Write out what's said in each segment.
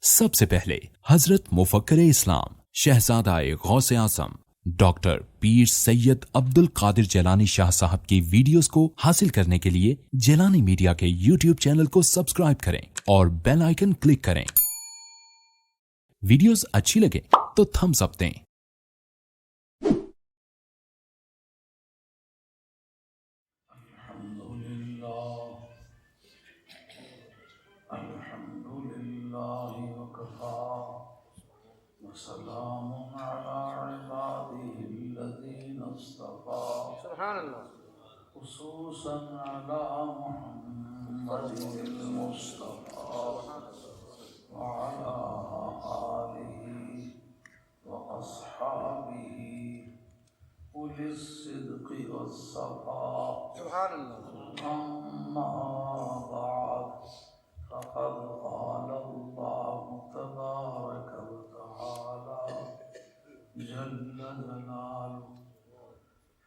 سب سے پہلے حضرت مفکر اسلام شہزادہ غوث اعظم ڈاکٹر پیر سید عبد القادر جیلانی شاہ صاحب کی ویڈیوز کو حاصل کرنے کے لیے جیلانی میڈیا کے یوٹیوب چینل کو سبسکرائب کریں اور بیل آئیکن کلک کریں۔ ویڈیوز اچھی لگے تو تھمز اپ دیں۔ وسلام على عباده الذين اصطفى سبحان الله خصوصا على محمد المصطفى وعلى آله وأصحابه أولي الصدق والصفاء سبحان الله أما بعد فقد قال الله تبارك وتعالى جل جلاله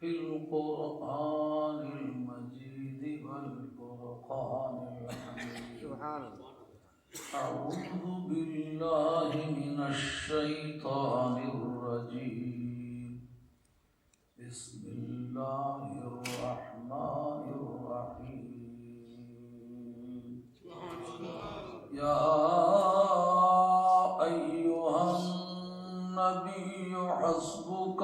في القرآن المجيد والفرقان الحميد سبحان الله أعوذ بالله من الشيطان الرجيم بسم الله الرحمن الرحيم يا أيها النبي حسبك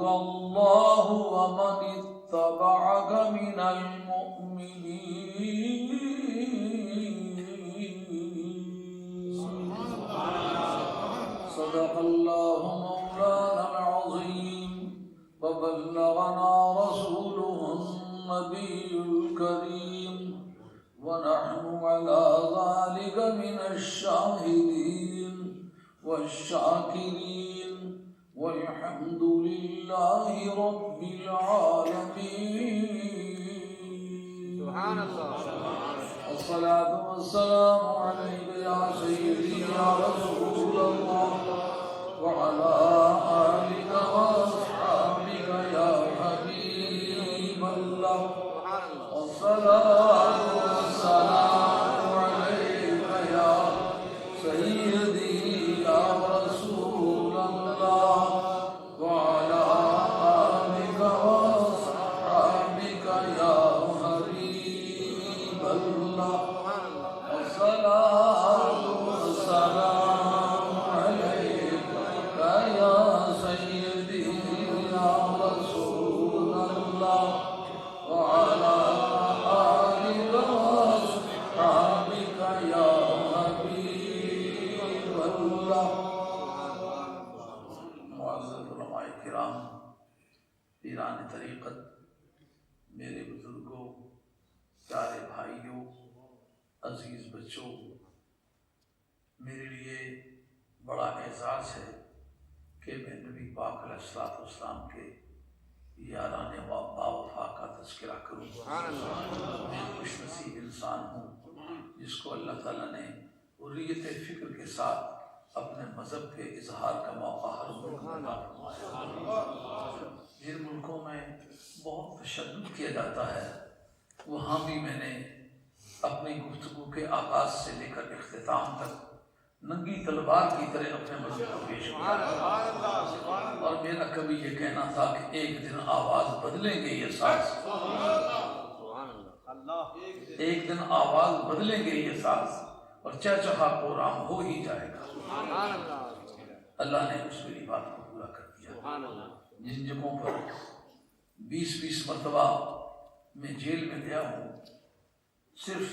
الله ومن اتبعك من المؤمنين صدق الله مولانا العظيم وبلغنا رسوله النبي الكريم ونحن على ذلك من الشاهدين والشاكرين والحمد لله رب العالمين سبحان الله الصلاة والسلام عليك يا سيدي يا رسول الله وعلى آلك وأصحابك يا حبيب الله والصلاة والسلام عليك يا سيدي يا رسول الله وعلى آلك وأصحابك يا حبيب الله والصلاة والسلام عليك يا سيدي يا رسول الله وعلى آلك وأصحابك يا حبيب الله معزز علماء کرام، پیران طریقت، میرے بزرگوں، پیارے بھائیوں، عزیز بچوں، میرے لیے بڑا اعزاز ہے کہ میں نبی پاک علیہ الصلوۃ والسلام کے یاران باوفا کا تذکرہ کروں۔ میں خوش نصیب انسان ہوں جس کو اللہ تعالیٰ نے حریت فکر کے ساتھ اپنے مذہب کے اظہار کا موقع ہر ملک میں عطا فرمایا۔ جن ملکوں میں بہت تشدد کیا جاتا ہے وہاں بھی میں نے اپنی گفتگو کے آغاز سے لے کر اختتام تک ننگی تلوار کی طرح اپنے مذہب کو پیش کیا، اور میرا کبھی یہ کہنا تھا کہ ایک دن آواز بدلیں گے یہ ساز، ایک دن آواز بدلیں گے یہ ساز اور چہچہا پورام ہو ہی جائے گا۔ اللہ نے اس میری بات کو پورا کر دیا۔ جن جگہوں پر 20 مرتبہ میں جیل میں گیا ہوں صرف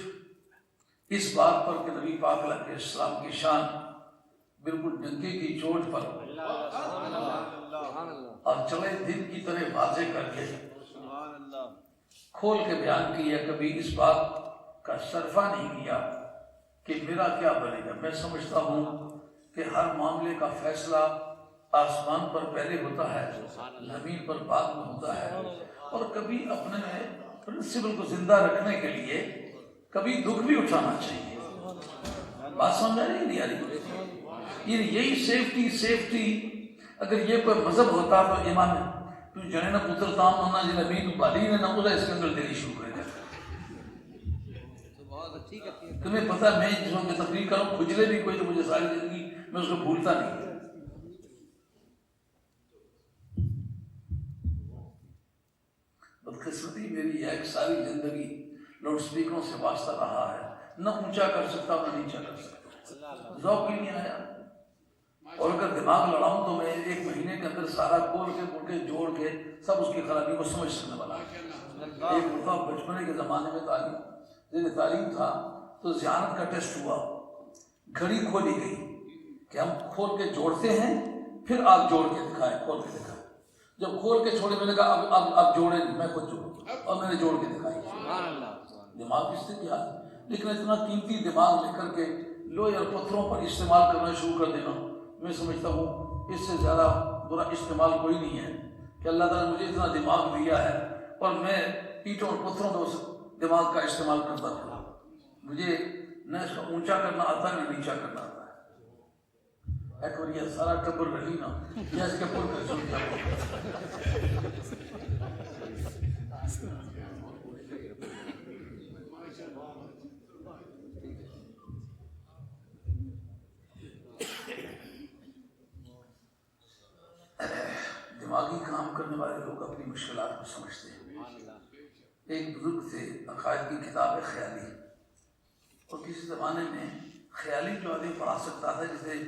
اس بات پر کہ نبی پاک علیہ السلام کی شان بالکل ڈنکے کی چوٹ پر اور چلے دن کی طرح واضح کر کے کھول کے بیان کیا، کبھی اس بات کا صرفہ نہیں کیا کہ میرا کیا بنے گا۔ میں سمجھتا ہوں کہ ہر معاملے کا فیصلہ آسمان پر پہلے ہوتا ہے، زمین پر بعد میں ہوتا ہے، اور کبھی اپنے پرنسپل کو زندہ رکھنے کے لیے کبھی دکھ بھی اٹھانا چاہیے۔ بات سمجھ آ رہی نہیں آ رہی؟ یہی سیفٹی اگر یہ کوئی مذہب ہوتا تو ایمان تو جنے نہ پتر تام نہ جن ابھی تو بالی نے نہ بولا اس کے اندر دینی شروع کر دیا۔ تمہیں پتہ ہے میں جس وقت میں تقریر کروں کھجلے بھی کوئی تو مجھے ساری زندگی میں اس کو بھولتا نہیں. بدقسمتی میری ہے کہ ساری زندگی لاؤڈ اسپیکروں سے واسطہ رہا ہے، نہ اونچا کر سکتا نہ نیچا کر سکتا، ذوق ہی نہیں آیا. اور اگر دماغ لڑاؤں تو میں 1 مہینے کے اندر سارا کھول کے جوڑ کے سب اس کی خرابی کو سمجھ سکنے والا. ایک مرتبہ بچپنے کے زمانے میں تعلیم تھا تو ذہانت کا ٹیسٹ ہوا، گھڑی کھولی گئی کہ ہم کھول کے جوڑتے ہیں پھر آپ جوڑ کے دکھائیں، کھول کے دکھائیں. جب کھول کے چھوڑے میں نے کہا اب جوڑے نہیں، میں خود جوڑوں، اور میں نے جوڑ کے دکھائی. دماغ اس سے کیا ہے، لیکن اتنا قیمتی دماغ لے کر کے لوہے اور پتھروں پر استعمال کرنا شروع کر دینا، میں سمجھتا ہوں اس سے زیادہ برا استعمال کوئی نہیں ہے کہ اللہ تعالیٰ نے مجھے اتنا دماغ دیا ہے اور میں اینٹوں اور پتھروں میں اس دماغ کا استعمال کرتا تھا. مجھے نہ اس کا اونچا کرنا آتا ہے نہ نیچا کرنا آتا ہے. ایک بار یہ سارا ٹبر رہی نا جیسے کہ پور کر سن جاؤ. دماغی کام کرنے والے لوگ اپنی مشکلات کو سمجھتے ہیں. ایک بزرگ تھے، عقائد کی کتاب ہے خیالی، اور کسی زمانے میں خیالی جو آدمی پڑھا سکتا تھا، جسے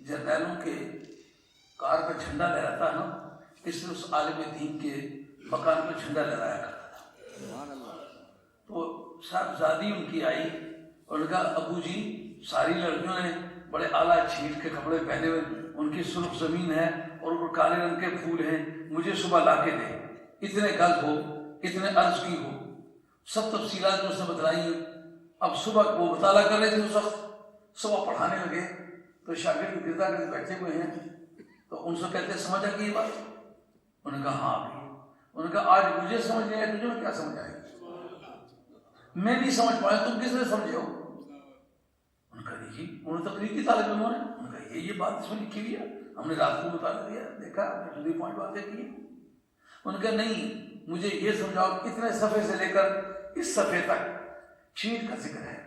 جرنیلوں کے کار پہ جھنڈا لہراتا ہے نا، اس نے اس عالم دین کے مکان پہ جھنڈا لہرایا کرتا تھا. تو صاحبزادی ان کی آئی اور نے کہا ابو جی ساری لڑکیوں نے بڑے اعلیٰ چھیٹ کے کپڑے پہنے ہوئے، ان کی سرخ زمین ہے اور اوپر کالے رنگ کے پھول ہیں، مجھے صبح لا کے دے، اتنے گز ہو، اتنے عرض کی ہو، سب تفصیلات اس نے بتلائی. اب صبح وہ مطالعہ کر رہے تھے، اس وقت صبح پڑھانے لگے تو شاگرد گردا گرد بیٹھے ہوئے ہیں، تو ان سے کہتے سمجھا کہ یہ بات؟ انہوں نے کہا ہاں بھی. انہوں نے کہا آج مجھے سمجھ نہیں آئی، تجھے کیا سمجھ آئے؟ میں نہیں سمجھ پایا، تم کس نے سمجھے ہو؟ انہوں نے کہا جی انہوں نے تقریر کی طالب علموں نے. انہوں نے کہا یہ بات اس میں لکھی ہوئی ہے، ہم نے رات کو مطالعہ دیا، دیکھا ہم نے پوائنٹ باتیں کی. انہوں نے کہا نہیں مجھے یہ سمجھاؤ اتنے صفحے سے لے کر اس صفحے تک چھیٹ کا ذکر ہے،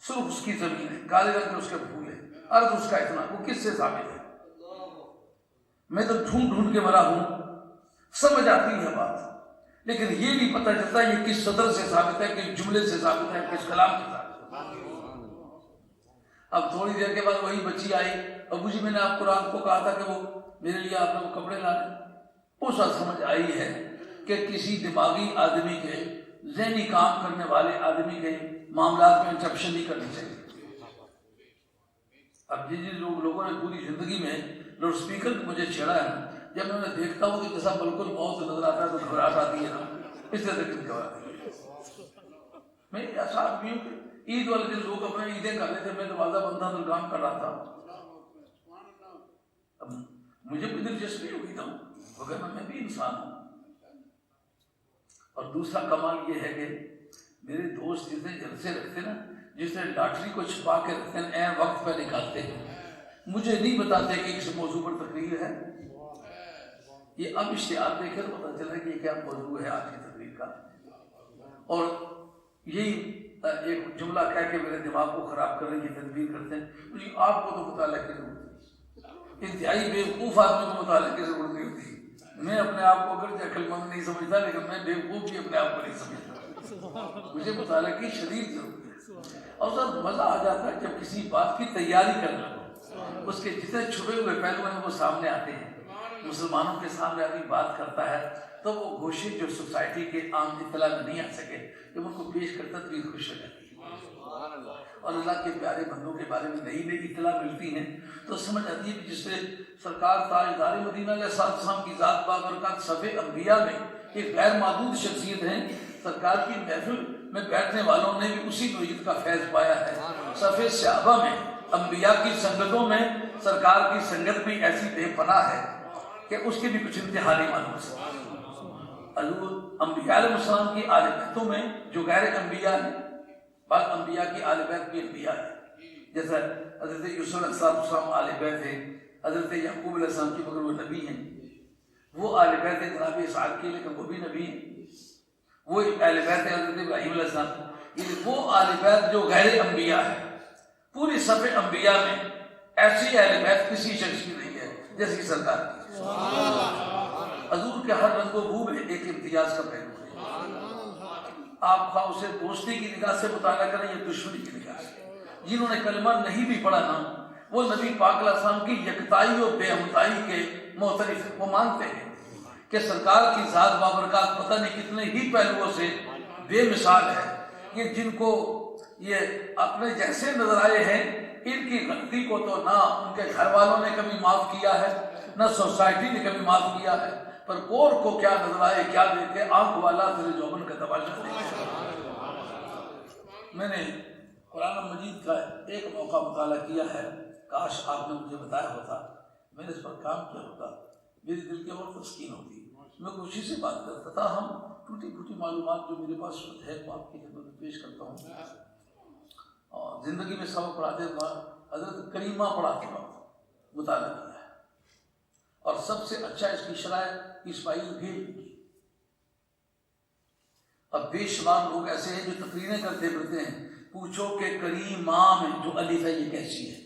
سرخ اس کی زمین ہے، کالے رنگ کے اس کے پھول ہے، عرض اس کا اتنا، وہ کس سے ثابت ہے؟ میں تو ڈھونڈ ڈھونڈ کے مرا ہوں، سمجھ آتی ہے بات، لیکن یہ نہیں پتہ چلتا یہ کس صدر سے ثابت ہے، کس جملے سے ثابت ہے، کس کلام سے ثابت ہے. اب تھوڑی دیر کے بعد وہی بچی آئی، ابو جی میں نے آپ کو رات کو کہا تھا کہ وہ میرے لیے آپ نے وہ کپڑے لانے. اس وقت سمجھ آئی ہے کہ کسی دماغی آدمی کے، ذہنی کام کرنے والے آدمی کے معاملات میں انٹرپشن نہیں کرنی چاہیے. اب جن لوگوں نے پوری زندگی میں لاؤڈ اسپیکر مجھے چھیڑا ہے، جب میں انہیں دیکھتا ہوں کہ جیسا ملک الموت نظر آتا ہے تو گھبراہٹ آتی ہے نا، اس طرح سے گھبراہٹ آتی ہے. میں ایسا آدمی ہوں کہ عید والے دن لوگ اپنے عیدیں کر رہے تھے، میں دروازہ بند تھا تو کام کر رہا تھا. اب مجھے بھی دلچسپی ہوگی تھا، مگر میں بھی انسان ہوں. اور دوسرا کمال یہ ہے کہ میرے دوست جتنے جلسے رکھتے نا، جس نے لاٹری کو چھپا کے رکھتے ہیں، عین وقت پہ نکالتے ہیں، مجھے نہیں بتاتے کہ کس موضوع پر تقریر ہے. یہ اب اشتہار دیکھے تو پتہ چلا کہ یہ کیا موضوع ہے آج کی تقریر کا. اور یہی ایک جملہ کہہ کے میرے دماغ کو خراب کرنے کی تدبیر کرتے ہیں. مجھے آپ کو تو مطالعہ کی ضرورت ہے، انتہائی بیوقوف آدمی کو مطالعہ کی ضرورت نہیں ہوتی. میں اپنے آپ کو اگر عقل مند نہیں سمجھتا، لیکن میں بیوقوف بھی اپنے آپ کو نہیں سمجھتا. مجھے مطالعہ کی شدید ضرورت ہے. اور سر مزہ آ جاتا ہے جب کسی بات کی تیاری کر لو، اس کے جتنے چھپے ہوئے پہلو ہیں وہ سامنے آتے ہیں. مسلمانوں کے سامنے آدمی بات کرتا ہے تو وہ گوشے جو سوسائٹی کے عام اطلاع میں نہیں آ سکے، جب ان کو پیش کرتا تو یہ خوش ہو جاتی ہے. اور اللہ کے پیارے بندوں کے بارے میں نئی نئی اطلاع ملتی ہیں تو سمجھ آتی ہے کہ جس سے سرکار تاجدار مدینہ علیہ السلام کی ذات بابرکات صف انبیاء میں ایک غیر محدود شخصیت ہیں. سرکار کی محفل میں بیٹھنے والوں نے بھی اسی نوعیت کا فیض پایا ہے. صف صحابہ میں، انبیاء کی سنگتوں میں سرکار کی سنگت بھی ایسی بے پناہ ہے کہ اس کے بھی کچھ انتہا نہیں معلوم سکتا. حضور انبیاء علیہ السلام کی آل بیتوں میں جو غیر انبیاء ہیں، بعض انبیاء کی آل بیت بھی انبیاء ہیں، جیسا حضرت یوسف علیہ السلام آل بیت ہے، حضرت یعقوب علیہ السلام کی، مگر وہ نبی ہیں. وہ آل بیت جناب اسحاق کی، لیکن وہ بھی نبی ہیں. وہ اہل بیت حضرت ابراہیم علیہ السلام، یعنی وہ اہل بیت جو غیر انبیاء ہے. پوری صف انبیاء میں ایسی اہل بیت کسی شخص کی نہیں ہے جیسی سرکار کی. حضور کے ہر رنگ و بو میں ایک امتیاز کا پہلو ہے. آپ خواہ اسے دوستی کی نگاہ سے مطالعہ کریں یا دشمنی کی نگاہ سے. جنہوں نے کلمہ نہیں بھی پڑھا نا، وہ نبی پاک علیہ السلام کی یکتائی اور بے ہمتائی کے معترف ہیں. وہ مانتے ہیں کہ سرکار کی ذات بابرکات پتہ نہیں کتنے ہی پہلوؤں سے بے مثال ہے. یہ جن کو یہ اپنے جیسے نظر آئے ہیں، ان کی غلطی کو تو نہ ان کے گھر والوں نے کبھی معاف کیا ہے، نہ سوسائٹی نے کبھی معاف کیا ہے، پر کور کو کیا نظر آئے کیا دیکھے، آنکھ والا تیرے جوبن کا تماشا دیکھے. میں نے قرآن مجید کا ایک موقع مطالعہ کیا ہے، کاش آپ نے مجھے بتایا ہوتا، میں نے اس پر کام کیا ہوتا، میری دل کی اور تسکین ہوتی. میں خوشی سے بات کرتا تھا. ہم ٹوٹی پھوٹی معلومات جو میرے پاس ہے وہ آپ کی خدمت میں پیش کرتا ہوں. اور زندگی میں سبق پڑھاتے وقت حضرت کریمہ پڑھاتے وقت مطالعہ کیا ہے، اور سب سے اچھا اس کی شرح اسماعیل بھیل کی. اب بے شمار لوگ ایسے ہیں جو تقریریں کرتے پھرتے ہیں، پوچھو کہ کریمہ میں جو الف ہے یہ کیسی ہے،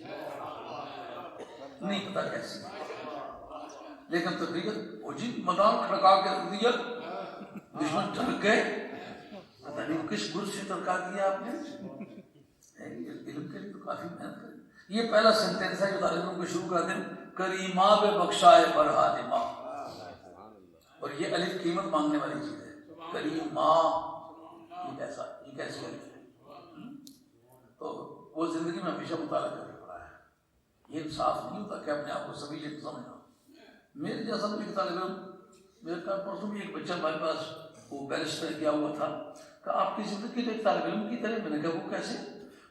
نہیں پتا کیسی ہے، لیکن تقریر وہ جی مدان کھڑکا کے رکھ دیا، دشمن ٹھڑک گئے، پتہ نہیں کس گر سے تڑکا دیا آپ نے. علم کے لیے تو کافی محنت کریں. یہ پہلا سینٹینس ہے جو طالبوں کو شروع کر دیں، کریمہ بے بخشائے فرحانمہ، اور یہ الف قیمت مانگنے والی چیز ہے. کریمہ یہ کیسا، یہ کیسی الف ہے؟ تو وہ زندگی میں ہمیشہ مطالعہ کرنے پڑا ہے. یہ انصاف نہیں ہوتا کہ اپنے آپ کو سبھی سے سمجھنا. میرے جیسا بھی ایک طالب علم، میرے کہا پرسوں بھی ایک بچہ ہمارے پاس وہ بیرسٹر کیا ہوا تھا، کہ آپ کی زندگی تو ایک طالب علم کی طرح. میں نے کہا وہ کیسے؟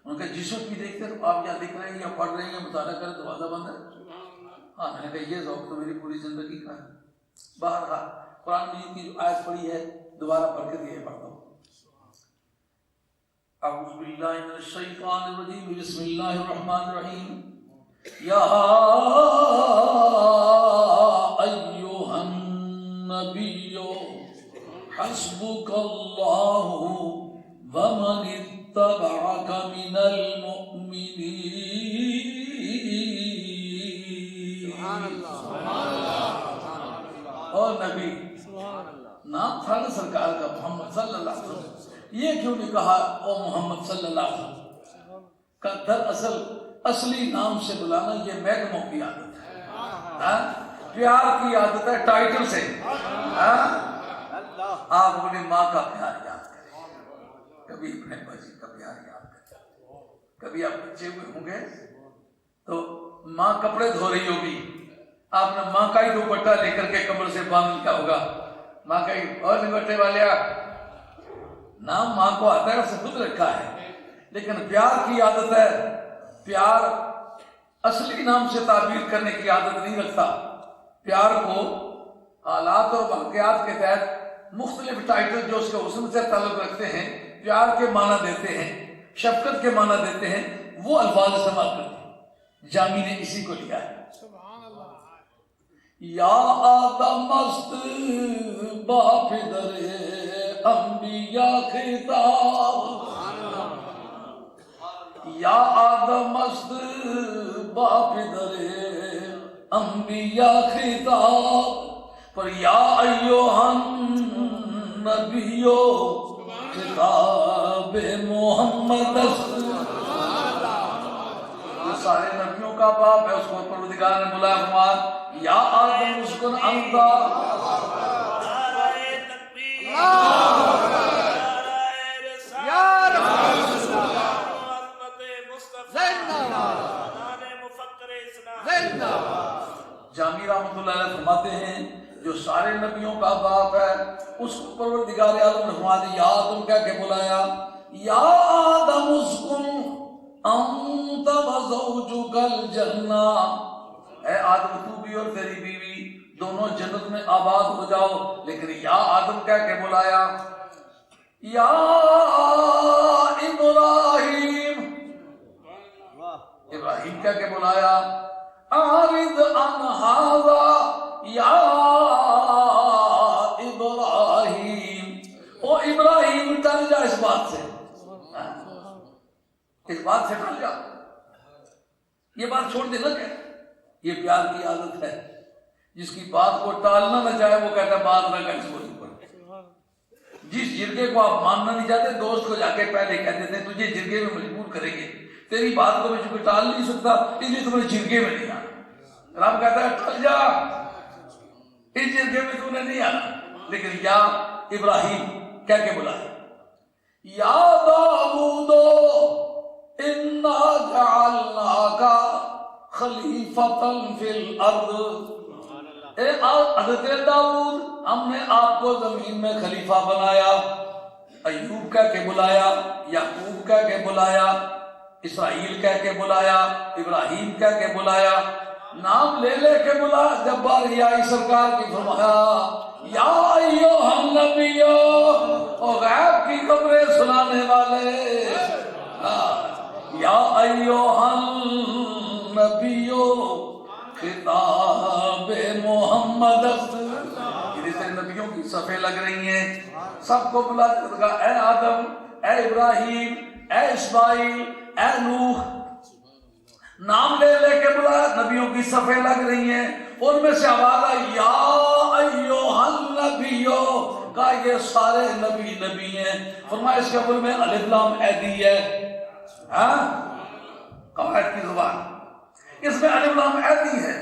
انہوں نے کہا جس وقت بھی دیکھتے ہیں آپ یا لکھ رہے ہیں یا پڑھ رہے ہیں یا مطالعہ کریں دروازہ بند ہے. ہاں میں نے کہا یہ ذوق تو میری پوری زندگی کا ہے. بہرحال قرآن مجید کی جو آیت پڑھی ہے دوبارہ پڑھ کے یہ پڑھتا ہوں. اعوذ باللہ من الشیطان الرجیم، بسم اللہ الرحمن الرحیم. یا ایھا النبی حسبک اللہ ومن اتبعک من المؤمنین. اور نبی نام تھا نا سرکار کا محمد صلی اللہ علیہ وسلم، یہ کیوں نہیں کہا او محمد صلی اللہ علیہ وسلم؟ کا دراصل اصلی نام سے بلانا یہ محکموں کی عادت ہے، پیار کی عادت ہے ٹائٹل سے. آپ اپنی ماں کا پیار یاد کریں، کبھی اپنے بچے کا پیار یاد کریں. کبھی آپ بچے ہوئے ہوں گے تو ماں کپڑے دھو رہی ہوگی، آپ نے ماں کا ہی دوپٹہ لے کر کے کمر سے باندھ لیا ہوگا، ماں کا ہی. اور دوپٹے والے نام ماں کو آتا ہے، اسے خود رکھا ہے، لیکن پیار کی عادت ہے. پیار اصلی نام سے تعبیر کرنے کی عادت نہیں رکھتا. پیار کو حالات اور واقعات کے تحت مختلف ٹائٹل جو اس کے حسن سے تعلق رکھتے ہیں، پیار کے معنی دیتے ہیں، شفقت کے معنی دیتے ہیں، وہ الفاظ استعمال کرتے ہیں. جامی نے اسی کو لیا ہے. یا آدم است باپ در انبیاء خطاب، یا آدم است باپ در انبیاء خطاب، پر یا ایھا النبی خطاب محمد است. جو سارے نبیوں کا باپ ہے اس کو پروردگار نے بلایا، فرمایا یا آدم اسکن انت. جامی رحمۃ اللہ علیہ فرماتے ہیں جو سارے نبیوں کا باپ ہے اس کو پروردگار عالم نے فرمایا یا آدم کہہ کے بلایا، یا آدم اسکن انت وزوجک الجنہ، اے آدم تو بھی اور تیری بیوی دونوں جنت میں آباد ہو جاؤ. لیکن یا آدم کہہ کے بلایا. یا ابراہیم، ابراہیم کہہ کے بلایا. اعرض عن ھذا یا ابراہیم، او ابراہیم بات سے، اس بات سے ٹل جا، یہ بات چھوڑ دینا کیا؟ یہ پیار کی عادت ہے، جس کی بات کو ٹالنا نہ چاہے وہ کہتا ہے بات نہ کر اس کو۔ جس جرگے کو آپ ماننا نہیں چاہتے، دوست کو جا کے پہلے کہہ دیتے ہیں تجھے جرگے میں مجبور کریں گے، تیری بات کو میں چونکہ ٹال نہیں سکتا اس لیے تمہیں جرگے میں نہیں آنا۔ رب کہتا ہے ٹل جا، اس جرگے میں تم نے نہیں آنا۔ لیکن یا ابراہیم کہہ کے بلایا، یا داؤد انا جعلناک خلیفۃ فی الارض، اے حضرت داؤد ہم نے آپ کو زمین میں خلیفہ بنایا۔ ایوب کہہ کے بلایا، یعقوب کہہ کے بلایا، اسرائیل کہہ کے بلایا، ابراہیم کہہ کے بلایا، نام لے لے کے بلا۔ جب باری آئی سرکار کی فرمایا یا ایھا النبی، او غیب کی خبریں سنانے والے، یا ایھا النبی خطاب محمد، جیسے نبیوں کی صفیں لگ رہی ہیں، سب کو بلا کر کہا اے آدم، اے ابراہیم، اے اسماعیل، اے نوح، نام لے لے کے بلایا، نبیوں کی صفیں لگ رہی ہیں، ان میں سے آواز آئی یا ایھا النبی، کہا یہ سارے نبی نبی ہیں۔ فرمایا اس کے اول میں الف لام ایدی ہے، قواعد کی زبان، اس میں الف لام ایدی ہے۔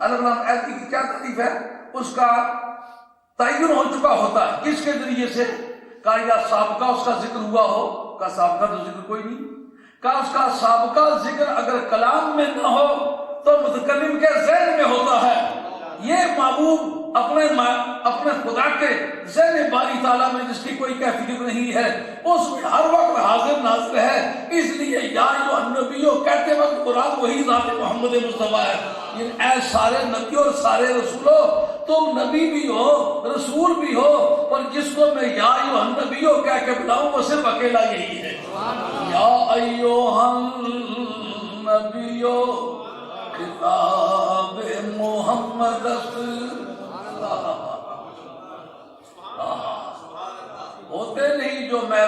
الف لام ایدی کی کیا تعریف ہے؟ اس کا تعین ہو چکا ہوتا ہے، کس کے ذریعے سے؟ کہا یا سابقہ اس کا ذکر ہوا ہو، کہا سابقہ تو ذکر کوئی نہیں، کہا اس کا سابقہ ذکر اگر کلام میں نہ ہو تو متکلم کے ذہن میں ہوتا ہے۔ یہ محبوب اپنے خدا کے ذہن باری تعالیٰ میں جس کی کوئی کیفیت نہیں ہے، اس میں ہر وقت حاضر ناظر ہے، اس لیے یا ایھا النبی کہتے وقت مراد وہی ذات محمد مصطفیٰ ہے۔ اے سارے نبی اور سارے رسولوں، تم نبی بھی ہو رسول بھی ہو، اور جس کو میں یا ایھا النبی کہہ کے بلاؤں وہ صرف اکیلا یہی ہے۔ یا ایھا النبی خطاب محمد، ہوتے نہیں جو میں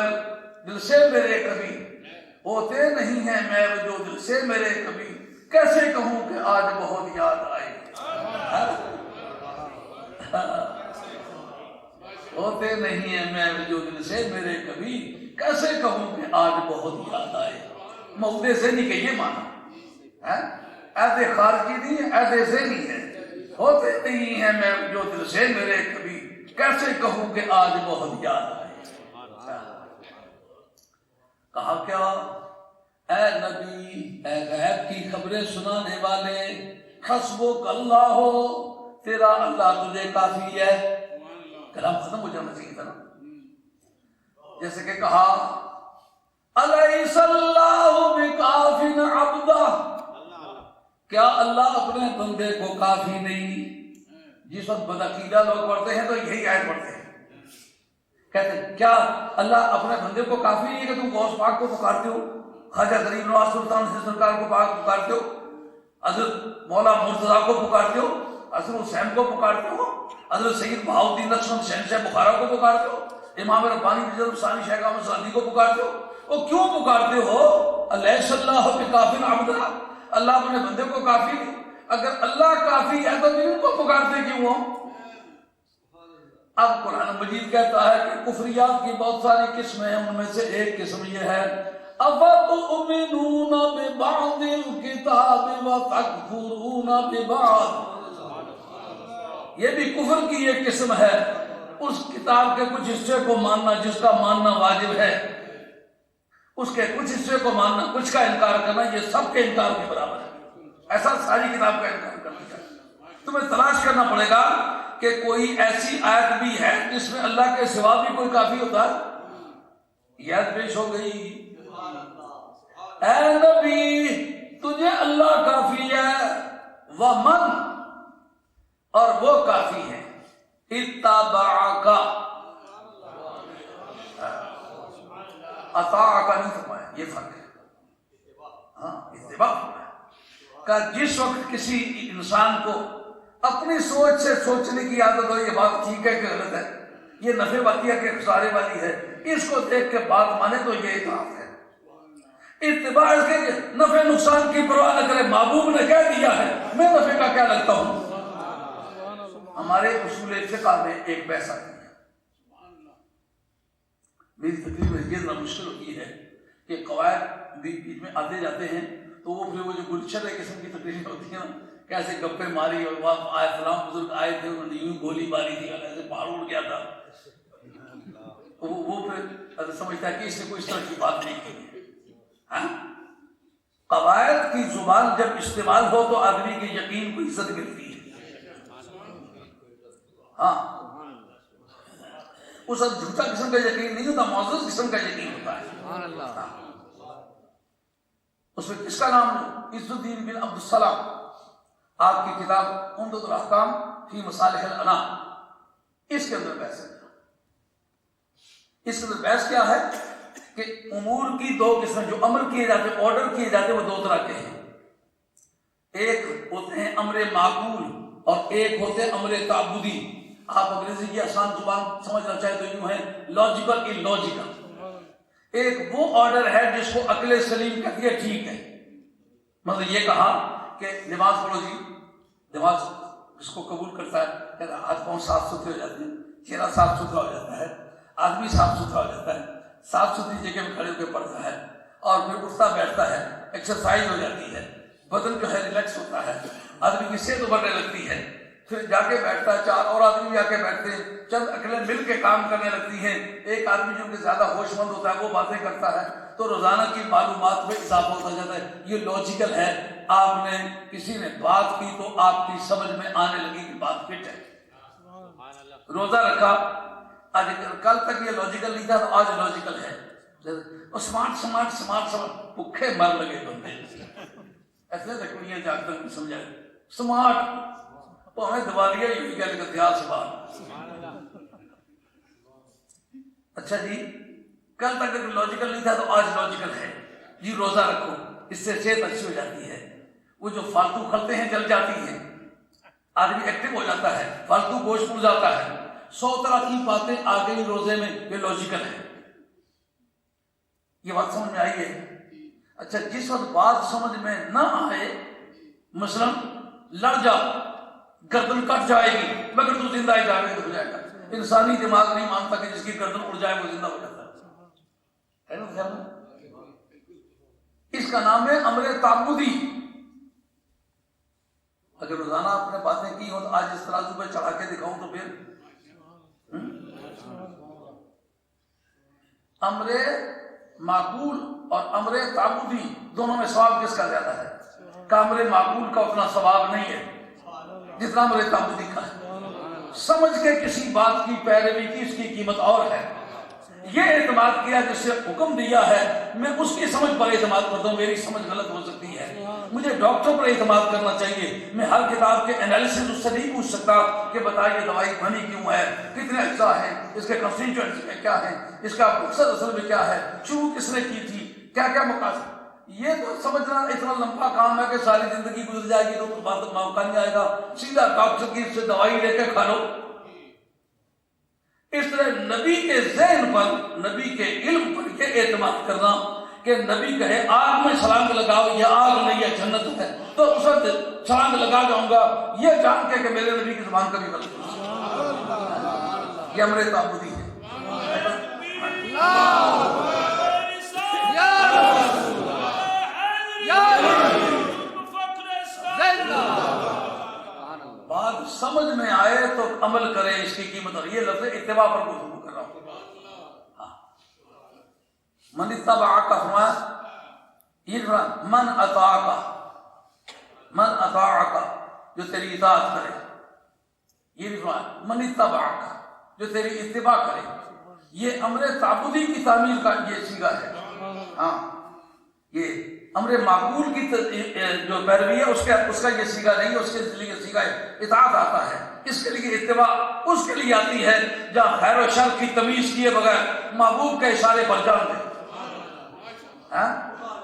دل سے میرے کبھی، ہوتے نہیں ہیں میں جو دل سے میرے کبھی، کیسے کہوں کہ آج بہت یاد آئے، ہوتے نہیں ہیں میں جو دل سے میرے کبھی، کیسے کہوں کہ آج بہت یاد آئے۔ مودے سے نہیں کہ یہ مانا ایسے خارجی نہیں، ایسے ذہنی ہے، ہوتے نہیں ہیں میں جو دل سے میرے کبھی، کیسے کہوں کہ آج بہت یاد آئے۔ کہا کیا؟ اے نبی، اے غیب کی خبریں سنانے والے، حسبک اللہ ہو، تیرا اللہ تجھے کافی ہے۔ کلام ختم ہو جانا چاہیے تھا نا، جیسے کہ کہا الیس اللہ بکاف عبدہ، کیا اللہ اپنے بندے کو کافی نہیں؟ جس وقت بدعقیدہ لوگ پڑھتے ہیں تو یہی آیت پڑھتے ہیں، کہتے ہیں کیا اللہ اپنے بندے کو کافی نہیں ہے کہ تم غوث پاک کو پکارتے ہو، خواجہ غریب نواز سلطان سرکار کو پکارتے ہو، حضرت مولا مرتضیٰ کو پکارتے ہو، حضرت حسین کو پکارتے ہو، حضرت سید بہاؤالدین نقشبند شہنشاہ بخارا کو پکارتے ہو، امام ربانی رضی ثانی شیخ احمد سعدی کو پکارتے ہو۔ وہ کیوں پکارتے ہو؟ الیس اللہ بکاف عبدہ، اللہ اپنے بندے کو کافی نہیں؟ اگر اللہ کافی ہے تو پھر ان کو پکارتے کیوں ہو؟ اب قرآن مجید کہتا ہے کہ کفریات کی بہت ساری قسمیں ہیں، ان میں سے ایک قسم یہ ہے اَفَتُؤْمِنُونَ بِبَعْضِ الْكِتَابِ وَتَكْفُرُونَ بِبَعْضٍ، یہ بھی کفر کی ایک قسم ہے، اس کتاب کے کچھ حصے کو ماننا جس کا ماننا واجب ہے، اس کے کچھ حصے کو ماننا، کچھ کا انکار کرنا، یہ سب کے انکار کے برابر ہے۔ ایسا ساری کتاب کا انکار کرنا چاہیے، تمہیں تلاش کرنا پڑے گا کہ کوئی ایسی آیت بھی ہے جس میں اللہ کے سوا بھی کوئی کافی ہوتا ہے۔ یہ آیت پیش ہو گئی، اے نبی تجھے اللہ کافی ہے، ومن، اور وہ کافی ہے، اتبعک، اطاعک نہیں فرمایا، یہ فرق ہے، ہاں اتباع فرمایا کہ جس وقت کسی انسان کو اپنی سوچ سے سوچنے کی عادت ہو یہ بات ٹھیک ہے کہ غلط ہے، یہ نفع والی ہے کہ خسارے والی ہے، اس کو دیکھ کے بات مانے تو یہ اطاعت ہے. اتباع اس کے نفع نقصان کی پرواہ نہ کرے. محبوب نے کہہ دیا ہے، میں نفع کا کیا لگتا ہوں. ہمارے اصول فقہ میں ایک بحث آتی ہے، میری تقریر میں یہ ذرا مشکل ہوتی ہے کہ قواعد بیچ میں آتے جاتے ہیں، تو وہ پھر وہ جو گلشن قسم کی تقریریں ہوتی ہیں نا، کیسے گپے ماری اور وہاں آئے فلاں بزرگ آئے تھے، انہوں نے یوں گولی ماری تھی اور ایسے پہاڑ اڑ گیا تھا، وہ پھر سمجھتا ہے کہ اس نے کوئی اس طرح کی بات نہیں کی ہے. قواعد کی زبان جب استعمال ہو تو آدمی کے یقین کو عزت ملتی ہے. ہاں، اس وقت جھوٹا قسم کا یقین نہیں ہوتا، معزز قسم کا یقین ہوتا ہے. اس میں کس کا نام لو؟ عز الدین بن عبد السلام، آپ کی کتاب عمدۃ الاحکام فی مصالح الانام، اس کے اندر بحث ہے. اس کے اندر بحث کیا ہے کہ امور کی دو قسم جو امر کیے جاتے، آرڈر کیے جاتے، وہ دو طرح کے ہیں. ایک ہوتے ہیں امر معقول اور ایک ہوتے ہیں امر تعبدی. آپ انگریزی کی آسان زبان سمجھنا چاہے تو یوں ہے لاجیکل ان لاجیکل. ایک وہ آرڈر ہے جس کو عقل سلیم کہتی ہے ٹھیک ہے. مطلب یہ کہا کہ نماز پڑھو جی، نماز اس کو قبول کرتا ہے، کہتا ہے ہاتھ پاؤں صاف ستھرے ہو جاتے ہیں، چہرہ صاف ستھرا ہو جاتا ہے، آدمی صاف ستھرا ہو جاتا ہے، صاف ستھری جگہ میں کھڑے ہو کے پڑھتا ہے، اور پھر اٹھتا بیٹھتا ہے، ایکسرسائز ہو جاتی ہے، بدن جو ہے ریلیکس ہوتا ہے، آدمی کی صحت بڑھنے لگتی ہے. پھر جا کے بیٹھتا ہے، چار اور آدمی جا کے بیٹھتے ہیں، چند عقلیں مل کے کام کرنے لگتی ہیں. ایک آدمی جو کہ زیادہ ہوش مند ہوتا ہے وہ باتیں کرتا ہے، تو روزانہ کی معلومات میں اضافہ ہوتا جاتا ہے. یہ لاجیکل ہے. آپ نے کسی نے بات کی تو آپ کی سمجھ میں آنے لگی کہ بات فٹ ہے. روزہ رکھا، آج کل تک یہ لاجیکل نہیں تھا تو آج لاجیکل ہے. سمارٹ بھوکے مر لگے بندے ایسے دیکھو یہ جا کر سمجھائے سمارٹ وہ ہمیں دبالیا ہی ہوئی گیا لیکن دیال سے باہر. اچھا جی، کل تک لاجیکل نہیں تھا تو آج لاجیکل ہے. جی روزہ رکھو، اس سے صحت اچھی ہو جاتی ہے. وہ جو فالتو کھلتے ہیں جل جاتی ہیں، آدمی ایکٹیو ہو جاتا ہے، فالتو گوشت اڑ جاتا ہے. 100 طرح کی باتیں آ گئی روزے میں، یہ لاجیکل ہے. یہ بات سمجھ میں آئی ہے؟ اچھا، جس وقت بات سمجھ میں نہ آئے، مثلا لڑ جاؤ، گردن کٹ جائے گی مگر تو زندہ ہی جاوید ہو جائے گا. انسانی دماغ نہیں مانتا کہ جس کی گردن اڑ جائے وہ زندہ ہو جاتا ہے. اس کا نام ہے امر تعبدی. اگر روزانہ آپ نے باتیں کی ہو تو آج اس ترازو پہ چڑھا کے دکھاؤں تو پھر امر معقول اور امر تعبدی دونوں میں ثواب کس کا زیادہ ہے؟ کہ امر معقول کا اتنا ثواب نہیں ہے جتنا امر تعبدی کا ہے. سمجھ کے کسی بات کی پیروی کی اس کی قیمت اور ہے. یہ اعتماد کیا جس سے حکم دیا ہے، میں اس کی سمجھ پر اعتماد کرتا ہوں. میری سمجھ غلط ہو سکتی ہے، مجھے ڈاکٹر پر اعتماد کرنا چاہیے. میں ہر کتاب کے انالیسس اس سے نہیں پوچھ سکتا کہ بتائیے دوائی بنی کیوں ہے، کتنے اجزاء ہیں، اس کے کنسٹیٹوئنٹس میں کیا ہے، اس کا مقصد اصل میں کیا ہے، شروع کس نے کی تھی، کیا کیا مقاصد. یہ تو سمجھنا اتنا لمبا کام ہے کہ ساری زندگی گزر جائے گی تو بات موقع نہیں آئے گا. سیدھا ڈاکٹر کی سے دوائی لے کے کھا لو. اس طرح نبی کے ذہن پر، نبی کے علم پر یہ اعتماد کرنا کہ نبی کہے آگ میں چھلانگ لگاؤ، یہ آگ نہیں ہے جنت ہے، تو اس وقت چھلانگ لگا جاؤں گا، یہ جان کے کہ میرے نبی کی زبان کبھی غلط نہیں. یہ امر تعبدی ہے. بات سمجھ میں آئے تو عمل کرے، اس کی قیمت. اور یہ لفظ اتباع پر گفتگو کر رہا ہوں. من اتبعک فرمایا، یہ من اطاعک، من اطاعک جو تیری اطاعت کرے. یہ بھی فرمایا من اتبعک جو تیری اتباع کرے. یہ امر تعبدی کی تعمیل کا یہ صیغہ ہے. ہاں، یہ امر معقول کی جو پیروی ہے اس کا یہ صیغہ نہیں ہے. اس کے لیے صیغہ اطاعت آتا ہے. اس کے لیے اتباع اس کے لیے آتی ہے جہاں خیر و شر کی تمیز کیے بغیر محبوب کے اشارے پر جان دے.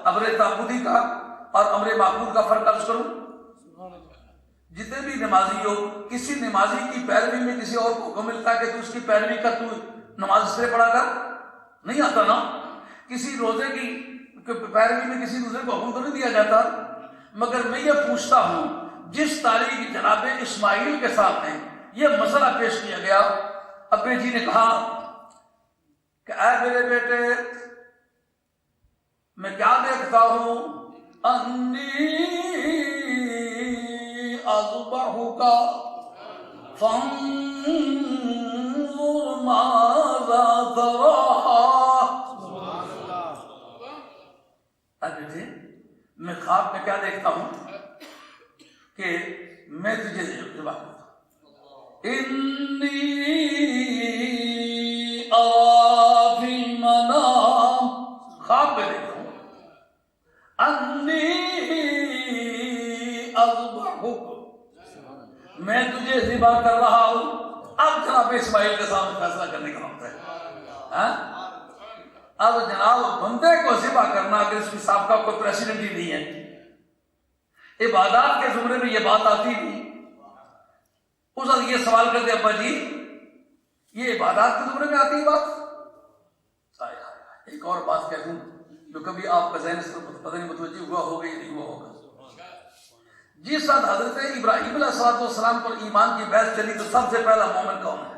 امر تعبدی کا اور امر معقول کا فرق عرض کروں. جتنے بھی نمازی ہو، کسی نمازی کی پیروی میں کسی اور کو حکم ملتا ہے کہ تو اس کی پیروی کر، تو نماز اس طرح پڑھا کر، نہیں آتا نا. کسی روزے کی پیروی میں کسی دوسرے کو حکم تو نہیں دیا جاتا. مگر میں یہ پوچھتا ہوں جس تاریخ جناب اسماعیل کے سامنے یہ مسئلہ پیش کیا گیا, ابے جی نے کہا کہ اے میرے بیٹے میں کیا دیکھتا ہوں, انی اذبحک فانظر ماذا تری. اے بیٹے میں خواب میں کیا دیکھتا ہوں کہ میں تجھے ذبح کرتا ہوں. انی ارا فی المنام, خواب میں دیکھتا ہوں, انی اذبحک, میں تجھے ذبح کر رہا ہوں. اب جناب اسماعیل کے سامنے فیصلہ کرنے کا وقت ہے. اب جناب بندے کو ذبح کرنا, اگر اس کی سابقہ کوئی پریسیڈنٹ ہی نہیں ہے, عبادات کے زمرے میں یہ بات آتی تھی. اس وقت یہ سوال کرتے ابا جی یہ عبادات کے زمرے میں آتی ہے بات. ایک اور بات کہہ دوں جو کبھی آپ کا ذہن سے پتہ نہیں متوجہ ہوا ہوگا یا نہیں ہوا ہوگا. جس وقت حضرت ابراہیم علیہ السلام پر ایمان کی بحث چلی تو سب سے پہلا مومن کون ہے؟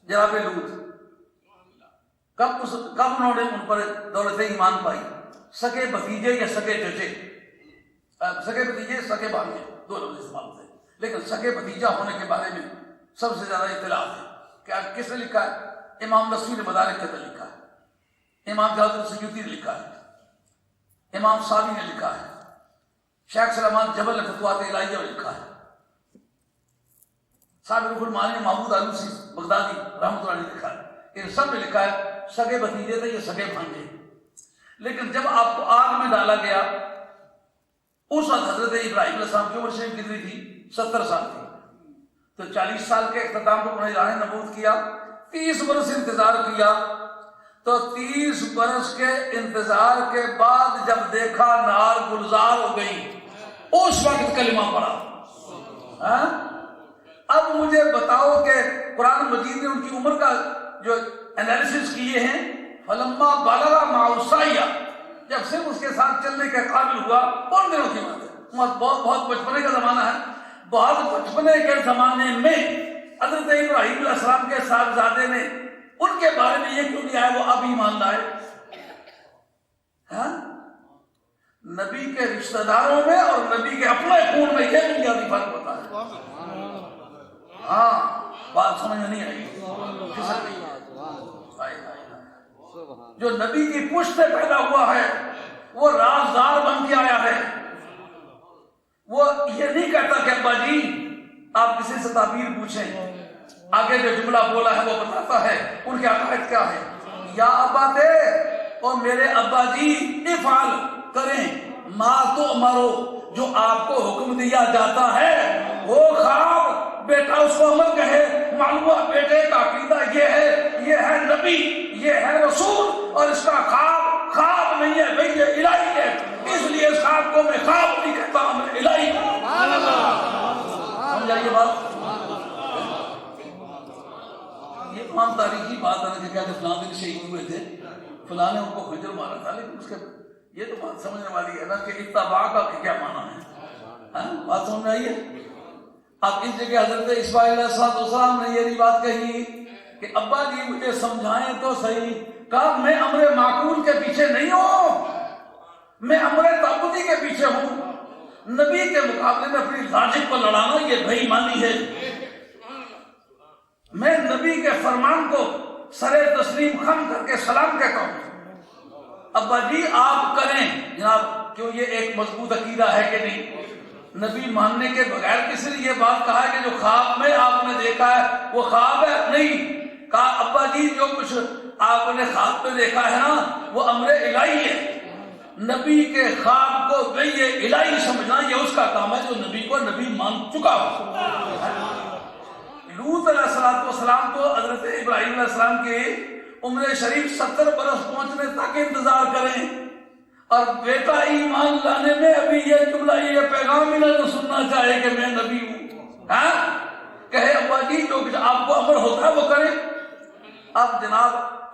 جناب لوط. کب انہوں نے ان پر دولت ایمان پائی؟ سکے بھتیجے یا سکے چچے؟ سکے بھتیجے سکے بھانجے دو لفظ استعمال تھے, لیکن سکے بھتیجا ہونے کے بارے میں سب سے زیادہ اختلاف ہے. کیا کس نے لکھا ہے؟ امام نصفی نے مدارک کے اندر لکھا ہے, امام جلال السیوطی نے لکھا ہے, امام ساوی نے لکھا ہے, شیخ سلیمان جبل نے فتوات الہیہ میں لکھا ہے, صاحب روح المعانی نے محمود آلوسی بغدادی رحمۃ اللہ نے لکھا ہے. ان سب نے لکھا ہے سگے بھتیجے تھے, یہ سگے بھانجے. لیکن جب آپ کو آگ میں ڈالا گیا اس وقت حضرت ابراہیم علیہ السلام کی عمر شریف کتنی تھی؟ 70 سال تھی. تو 40 سال کے اختتام کو انہوں نے راہ نبوت کیا, 30 برس انتظار کیا. تو 30 برس کے انتظار کے بعد جب دیکھا نار گلزار ہو گئی اس وقت کلمہ پڑھا. اب مجھے بتاؤ کہ قرآن مجید نے ان کی عمر کا جو انالیسس کیے ہیں, فلما بلغ معه السعي, جب صرف اس کے ساتھ چلنے کے قابل ہوا, ان دنوں کی بات ہے, بہت بچپنے کا زمانہ ہے. بہت بچپنے کے زمانے میں حضرت ابراہیم علیہ السلام کے صاحبزادے نے ان کے بارے میں یہ کیوں نہیں آیا وہ اب ایمان لائے؟ نبی کے رشتہ داروں میں اور نبی کے اپنے خون میں یہ بنیادی فرق ہوتا ہے. ہاں بات سمجھ نہیں آئی. جو نبی کی پشت سے پیدا ہوا ہے وہ رازدار بن کے آیا ہے. وہ یہ نہیں کہتا کہ ابا جی آپ کسی سے تعبیر پوچھیں, آگے جو جملہ بولا ہے وہ بتاتا ہے ان کے عقائد کیا ہے. یا ابا دے اور میرے ابا جی افعل کریں ما تؤمرو, جو آپ کو حکم دیا جاتا ہے. وہ خواب بیٹا اس کو عمل کہے, معلوم ہوا بیٹے کا عقیدہ یہ ہے نبی, یہ ہے رسول, اور اس کا خواب نہیں ہے بھئی یہ الہی ہے, اس لیے اس خواب کو میں خواب نہیں کہتا ہوں, میں الہی. سمجھائیے بات. یہ تمام تاریخی بات ہے کہ کہتے فلاں دن شہید ہوئے تھے, فلاں نے ان کو خنجر مارا تھا, لیکن اس کے یہ تو بات سمجھنے والی ہے نا کہ اتباع کا کیا معنی ہے. بات سمجھ میں آئی ہے. اب اس جگہ حضرت اسماعیل علیہ السلام نے یہ بات کہی کہ ابا جی مجھے سمجھائیں تو صحیح. کہا میں امر معقول کے پیچھے نہیں ہوں, میں امر تعبدی کے پیچھے ہوں. نبی کے مقابلے میں اپنی لاجک کو لڑانا یہ بے ایمانی ہے. میں نبی کے فرمان کو سر تسلیم خم کر کے سلام کہتا ہوں. ابا جی آپ کریں جناب, کیوں یہ ایک مضبوط عقیدہ ہے کہ نہیں؟ نبی ماننے کے بغیر کسی نے یہ بات کہا ہے کہ جو خواب میں آپ نے دیکھا ہے وہ خواب ہے؟ نہیں. کہا ابا جی جو کچھ آپ نے خواب میں دیکھا ہے نا وہ امر الہی ہے. نبی کے خواب کو بھئی یہ الہی سمجھنا یہ اس کا کام ہے جو نبی کو نبی مان چکا ہو. لوط علیہ السلام کو حضرت ابراہیم علیہ السلام کی عمر شریف 70 برس پہنچنے تک انتظار کریں, اور بیٹا ایمان لانے میں ابھی یہ جملہ یہ پیغام ہی نہ سننا چاہے کہ میں نبی ہوں. کہے ابا جی جو کچھ آپ کو امر ہوتا ہے وہ کریں. اب جناب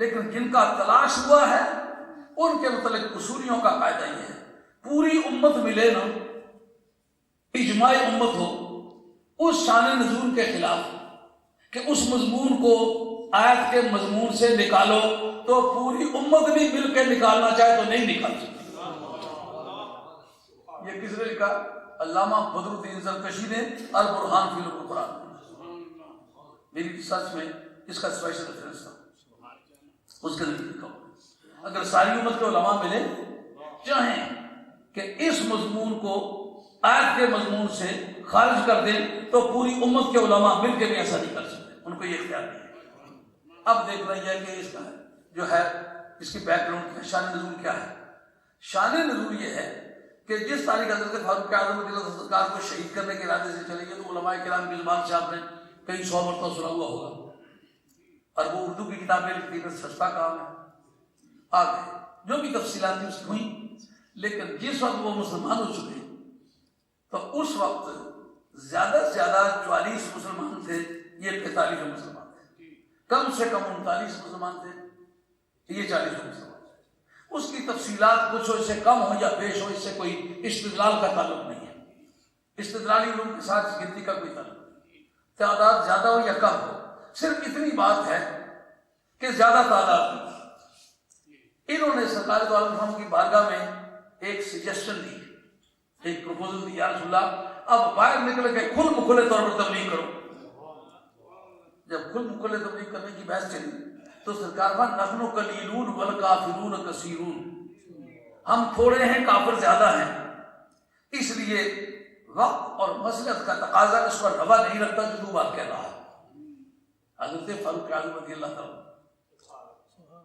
لیکن جن کا تلاش ہوا ہے ان کے متعلق اصولیوں کا قاعدہ یہ ہے، پوری امت ملے نا، اجماع امت ہو اس شان نزول کے خلاف کہ اس مضمون کو آیت کے مضمون سے نکالو، تو پوری امت بھی مل کے نکالنا چاہے تو نہیں نکال سکتی۔ یہ کس نے لکھا؟ علامہ بدر الدین زرکشی نے البرہان فی علوم القرآن، میری سچ میں اس کا اسپیشل ریفرنس تھا، اس کے ذریعے لکھا ہوا۔ اگر ساری امت کے علماء ملے چاہیں کہ اس مضمون کو آیت کے مضمون سے خارج کر دیں، تو پوری امت کے علماء مل کے بھی ایسا نہیں کر سکتے، ان کو یہ اختیار نہیں ہے۔ اب دیکھ رہی ہے کہ اس کا جو ہے اس کی بیک گراؤنڈ کیا ہے، شان نزول کیا ہے۔ شان نزول یہ ہے کہ جس تاریخ حضرت فاروق اعظم رضی اللہ عنہ سرکار کو شہید کرنے کے ارادے سے چلی گئی، تو علماء کرام کی زبان سے آپ نے کئی 100 مرتبہ سنا ہوا ہوگا، اور وہ اردو کی کتابیں لکھتی ہیں، سستا کام ہے۔ آگے جو بھی تفصیلات اس کی ہوئی، لیکن جس وقت وہ مسلمان ہو چکے تو اس وقت زیادہ سے زیادہ 44 مسلمان تھے، یہ 45 مسلمان تھے، کم سے کم 39 مسلمان تھے، یہ 40 مسلمان تھے۔ اس کی تفصیلات کچھ ہو، اس سے کم ہو یا پیش ہو، اس سے کوئی استدلال کا تعلق نہیں ہے، استدلالی علوم کے ساتھ گنتی کا کوئی تعلق نہیں، تعداد زیادہ ہو یا کم ہو، صرف اتنی بات ہے کہ زیادہ تعداد میں انہوں نے سرکار دو عالم کی بارگاہ میں ایک سجیشن دی، ایک پروپوزل دی، یا رسول اللہ اب باہر نکل کے کھل مکھلے طور پر تبلیغ کرو۔ جب کھل مکھلے تبلیغ کرنے کی بحث چلی تو سرکار فرمایا نحن قلیلون والکافرون کثیرون، ہم تھوڑے ہیں کافر زیادہ ہیں، اس لیے وقت اور مصلحت کا تقاضا اس پر روا نہیں رکھتا جو تو بات کہہ رہا ہے۔ حضرت فاروق اعظم رضی اللہ تعالیٰ،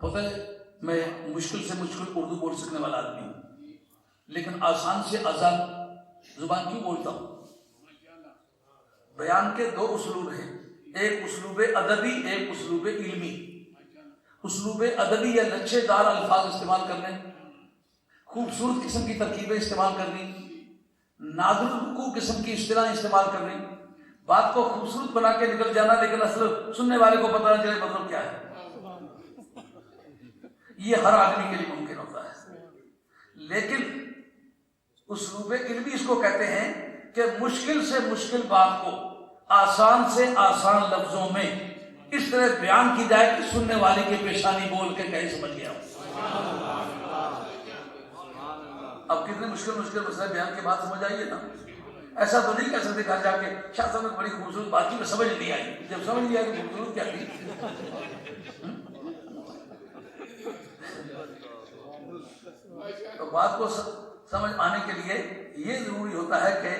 پتہ ہے میں مشکل سے مشکل اردو بول سکنے والا آدمی ہوں، لیکن آسان سے آسان زبان کیوں بولتا ہوں؟ بیان کے دو اسلوب ہیں، ایک اسلوب ادبی، ایک اسلوب علمی۔ اسلوب ادبی یا لچھے دار الفاظ استعمال کرنے، خوبصورت قسم کی ترکیبیں استعمال کرنی، نادر الوقوع قسم کی اصطلاح استعمال کرنی، بات کو خوبصورت بنا کے نکل جانا، لیکن اصل سننے والے کو پتہ نہ چلے مطلب کیا ہے۔ یہ ہر آدمی کے لیے ممکن ہوتا ہے، لیکن اسلوب علمی اس کو کہتے ہیں کہ مشکل سے مشکل بات کو آسان سے آسان لفظوں میں اس طرح بیان کی جائے کہ سننے والے کی پیشانی بول کے کہیں سمجھ گیا۔ اب کتنے مشکل مسئلہ بیان کے بعد سمجھ آئیے نا، ایسا تو نہیں کہہ سکتے گھر جا کے شاہ صاحب نے بڑی خوبصورت بات کی، میں سمجھ نہیں آئی، جب سمجھ نہیں آئی تو خوبصورت کیا تھی۔ تو بات کو سمجھ آنے کے لیے یہ ضروری ہوتا ہے کہ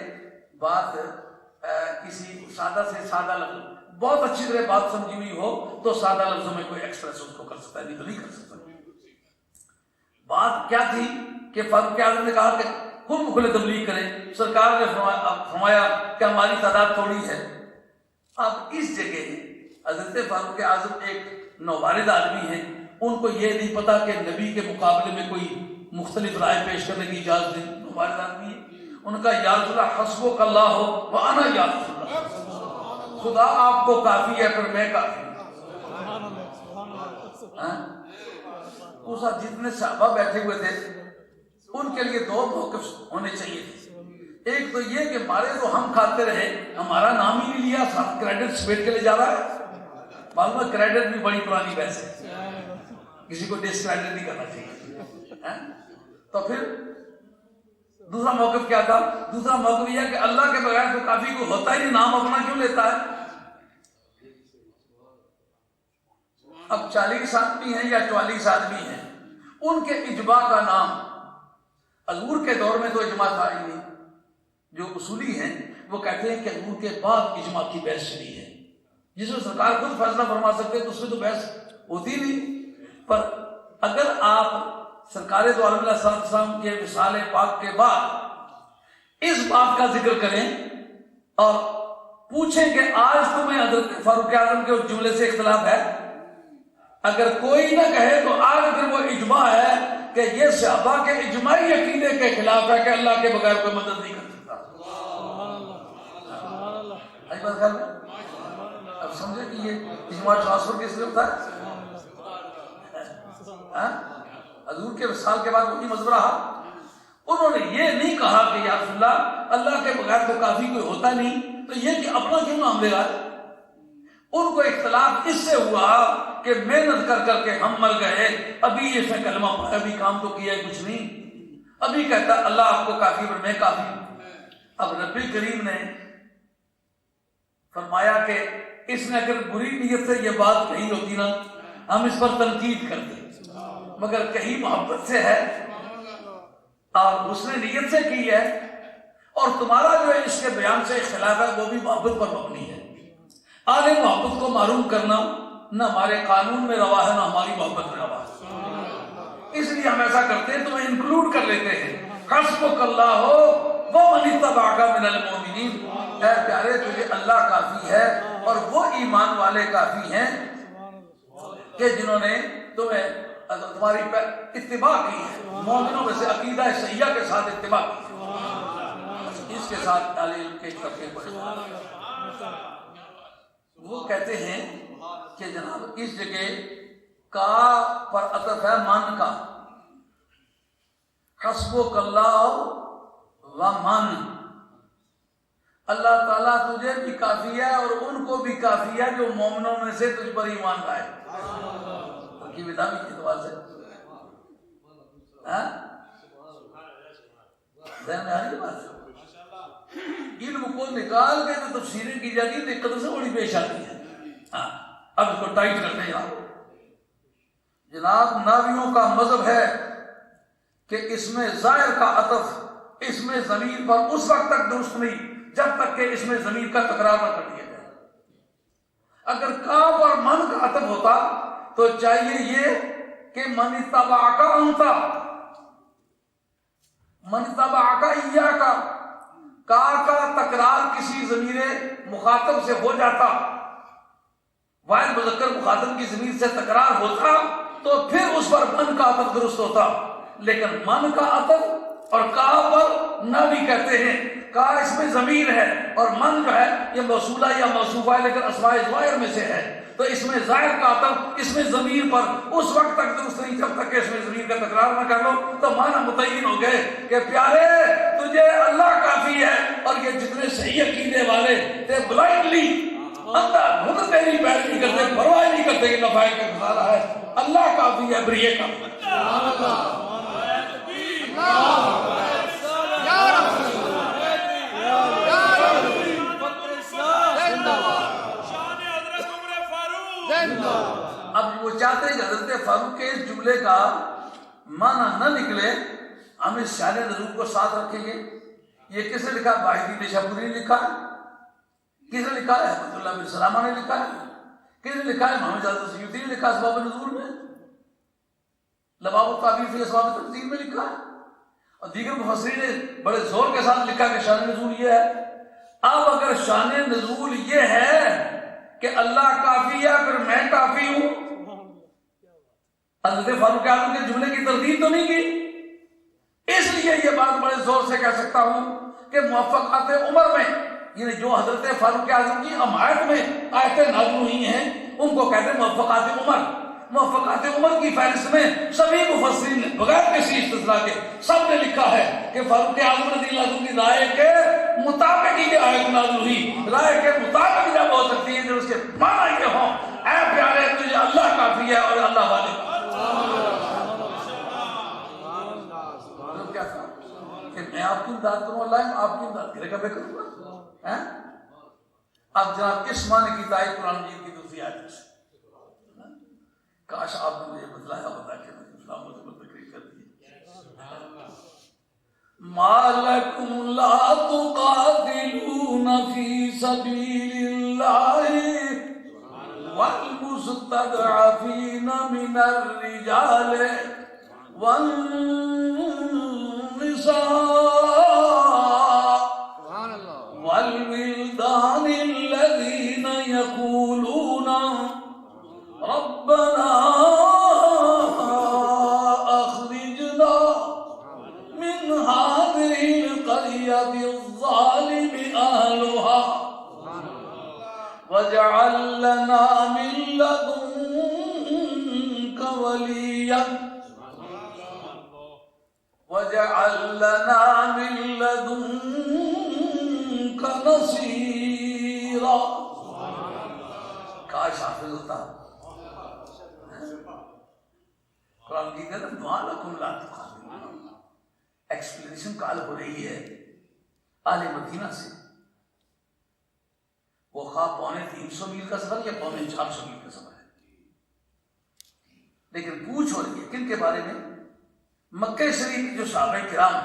بات کسی سادہ سے سادہ لفظ، بہت اچھی طرح بات سمجھی ہوئی ہو تو سادہ لفظوں میں کوئی ایکسپریس اس کو کر سکتا ہے، نہیں تو نہیں کر سکتا۔ بات کیا تھی کہ فاروق اعظم نے کہا کہ خود مکھلے تبلیغ کریں، سرکار نے فرمایا کہ ہماری تعداد تھوڑی ہے۔ اب اس جگہ حضرت فاروق اعظم ایک نوبارد آدمی ہیں، ان کو یہ نہیں پتا کہ نبی کے مقابلے میں کوئی مختلف رائے پیش کرنے کی اجازت نہیں، نوبارد آدمی ہے۔ ان کا یا رسول اللہ حسبک اللہ ہو وانا یا رسول اللہ، خدا آپ کو کافی ہے پر میں کافی ہوں۔ اس وقت جتنے صحابہ بیٹھے ہوئے تھے ان کے لیے دو موقف ہونے چاہیے تھے، ایک تو یہ کہ مارے تو ہم کھاتے رہے، ہمارا نام ہی نہیں لیا، ساتھ کریڈٹ سمیٹ کے لے جا رہا ہے۔ معلوم ہے کریڈٹ بھی بڑی پرانی بحث ہے، کسی کو ڈسکریڈٹ نہیں کرنا چاہیے۔ تو پھر دوسرا موقف کیا تھا؟ دوسرا موقف یہ ہے کہ اللہ کے بغیر تو کافی کوئی ہوتا ہی نہیں، نام اپنا کیوں لیتا ہے؟ اب 40 آدمی ہیں یا 44 آدمی ہیں، ان کے اجماع کا نام، حضور کے دور میں تو اجماع تھا ہی نہیں، جو اصولی ہیں وہ کہتے ہیں کہ حضور کے بعد اجماع کی بحث چلی ہے، جس میں سرکار خود فیصلہ فرما سکتے تو اس میں تو بحث ہوتی نہیں۔ پر اگر آپ سرکار دو عالم علیہ السلام کے وصال پاک کے بعد اس بات کا ذکر کریں اور پوچھیں کہ آج تمہیں حضرت فاروق اعظم کے اس جملے سے اختلاف ہے، اگر کوئی نہ کہے تو آج پھر وہ اجماع ہے کہ یہ صحابہ کے اجماعی عقیدے کے خلاف ہے کہ اللہ کے بغیر کوئی مدد نہیں کر سکتا۔ بات خیال میں اب سمجھے کہ یہ اجماع ٹرانسفر کس لیے ہوتا ہے؟ حضور کے وصال کے بعد وہی مذہب رہا. انہوں نے یہ نہیں کہا کہ یا رسول اللہ کے بغیر تو کافی کوئی ہوتا نہیں، تو یہ کہ اپنا کیوں نام لے رہا ہے. ان کو اختلاف اس سے ہوا کہ محنت کر کر کے ہم مر گئے، ابھی اس نے کلمہ پڑھا، ابھی کام تو کیا ہے کچھ نہیں، ابھی کہتا اللہ آپ کو کافی پر میں کافی. اب نبی کریم نے فرمایا کہ اس نے اگر بری نیت سے یہ بات کہی ہوتی نا ہم اس پر تنقید کرتے، مگر کہیں محبت سے ہے اور اس نے نیت سے کی ہے، اور تمہارا جو اس کے بیان سے اختلاف ہے وہ بھی محبت پر مبنی ہے. آل محبت کو معروم کرنا نہ ہمارے قانون میں روا ہے نہ ہماری محبت میں روا ہے، اس لیے ہم ایسا کرتے ہیں تمہیں انکلوڈ کر لیتے ہیں. حسبک اللہ ومن اتبعک من المؤمنین، اے پیارے تجھے اللہ کافی ہے اور وہ ایمان والے کافی ہیں کہ جنہوں نے تمہاری اتباع کی ہے، مومنوں میں سے عقیدہ صحیحہ کے ساتھ اتباع کی. اس کے ساتھ اہل علم کے طبقے پر وہ کہتے ہیں کہ جناب اس جگہ کا پر عطف ہے من کا، حسبک اللہ ومن، اللہ تعالیٰ تجھے بھی کافی ہے اور ان کو بھی کافی ہے جو مومنوں میں سے تجھ پر ایمان لائے. کی ودا بھی اعتبار سے ذہن میں آ رہی بات ہے. علم کو نکال کے جو تفسیریں کی جاتی ہیں دقت سے بڑی پیش آتی ہے. اب اس کو ٹائٹ کرتے ہیں جناب ناویوں کا مذہب ہے کہ اس میں ظاہر کا عطف اس میں ضمیر پر اس وقت تک درست نہیں جب تک کہ اس میں ضمیر کا تکرار نہ کر دیا جائے. اگر کاف اور من کا عطف ہوتا تو چاہیے یہ کہ من اتبعک انت، من اتبعک ایاک، کا تکرار کسی ضمیر مخاطب سے ہو جاتا، واحد مذکر مخاطب کی ضمیر سے تکرار ہوتا تو پھر اس پر من کا عطف درست ہوتا. لیکن من کا عطف اور کا پر نہ بھی کہتے ہیں، کا اس میں ضمیر ہے اور من جو ہے یہ موصولہ یا موصوفہ ہے لیکن اسماء ظاہر میں سے ہے، تو اس میں ظاہر کا عطف اس میں ضمیر پر اس وقت تک درست نہیں جب تک کہ اس میں ضمیر کا تکرار نہ کر لو. تو معنی متعین ہو گئے کہ پیارے تجھے اللہ کافی ہے اور یہ جتنے صحیح عقیدے والے تھے بلائنڈلی اندھا دھند تیری پیروی کرتے، پرواہ نہیں کرتے کہ نفع کا خسارہ ہے، اللہ کافی ہے بریے کا. اب وہ چاہتے ہیں کہ حضرت فاروق کے اس جملے کا معنی نہ نکلے، ہم اس شان نزول کو ساتھ رکھیں گے. یہ کس نے لکھا؟ واحدی نیشاپوری نے لکھا ہے. کس نے لکھا ہے؟ احمد اللہ بن سلامہ نے لکھا ہے. کس نے لکھا ہے؟ محمد جلال سیوطی نے لکھا اسباب نزول میں، لباب التعبیر فی اسباب تنزیل میں لکھا ہے، اور دیگر مفسرین نے بڑے زور کے ساتھ لکھا کہ شان نزول یہ ہے. اب اگر شان نزول یہ ہے کہ اللہ کافی ہے پھر میں کافی ہوں، حضرت فاروق اعظم کے جملے کی تردید تو نہیں کی. اس لیے یہ بات بڑے زور سے کہہ سکتا ہوں کہ موافقات عمر میں، یعنی جو حضرت فاروق اعظم کی حمایت میں آیتیں نازل ہوئی ہیں ان کو کہتے ہیں موافقات عمر. موافقات عمر کی فہرست میں سبھی مفسرین نے بغیر کسی استثناء کے سب نے لکھا ہے کہ فاروق اعظم رضی اللہ عنہ کی رائے کے مطابق یہ آیت نازل ہوئی. رائے کے مطابق جب ہو سکتی ہے جب اس کے معنی یہ ہوں اے پیارے تجھے اللہ کافی ہے اور اللہ والے کیا تھا کہ میں آپ کی امداد کروں، اللہ آپ کی امداد کرے گا، میں کروں گا. اب جناب اس معنی کی تائید قرآن مجید کی دوسری آیت سے، کاش آپ نے مجھے بتلایا ہوتا کہ میں اسلام و تقریر کر دی. ما لکم لا تقاتلون فی سبیل اللہ والمستضعفین من الرجال والنساء والولدان الذین یقولون ربنا اخرجنا من هذه القرية الظالم أهلها واجعل لنا من لدنك وليا واجعل لنا من لدنك نصيرا. کاش حافظ ہوتا. قرآن کی کہتا ہے دعا لکم لا تخافون. ایکسپلینیشن کال ہو رہی ہے آل مدینہ سے. وہ خواہ 350 میل کا سفر یا 450 میل کا سفر ہے، لیکن پوچھ ہو رہی ہے کن کے بارے میں؟ مکہ شریف کے جو صحابہ کرام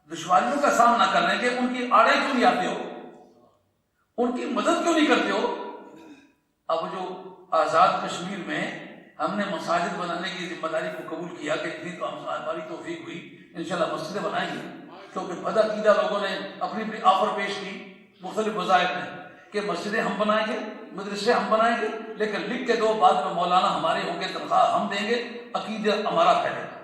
دشواریوں کا سامنا کر رہے ہیں کہ ان کی آڑے کیوں نہیں آتے ہو، ان کی مدد کیوں نہیں کرتے ہو. اب جو آزاد کشمیر میں ہم نے مساجد بنانے کی ذمہ داری کو قبول کیا کہ اتنی تو ہماری توفیق ہوئی انشاءاللہ مسجدیں بنائیں گے، کیونکہ بدعقیدہ لوگوں نے اپنی اپنی آفر پیش کی مختلف وظائف میں کہ مسجدیں ہم بنائیں گے، مدرسے ہم بنائیں گے، لیکن لکھ کے دو بعد میں مولانا ہمارے ہوں گے، تنخواہ ہم دیں گے، عقیدہ ہمارا پھیلے گا.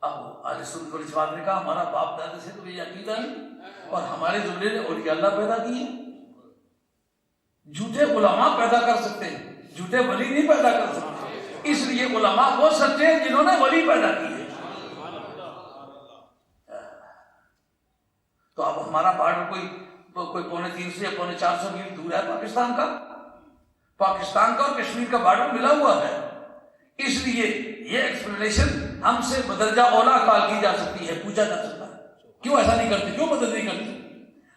اب اہل سنت والجماعت نے کہا ہمارا باپ دادا سے تو یہ عقیدہ نہیں، اور ہمارے زمرے نے اولیاء اللہ پیدا کیے. جھوٹے علماء پیدا کر سکتے ہیں، جھوٹے ولی نہیں پیدا کر سکتے. اس لیے علماء وہ سچے ہیں جنہوں نے ولی پیدا کیے. تو اب ہمارا بارڈر کوئی 350 یا 450 میل دور ہے پاکستان کا اور کشمیر کا بارڈر ملا ہوا ہے. اس لیے یہ ایکسپلینیشن ہم سے بدرجہ اولا کال کی جا سکتی ہے، پوچھا جا سکتا ہے کیوں ایسا نہیں کرتے، کیوں مدد نہیں کرتے.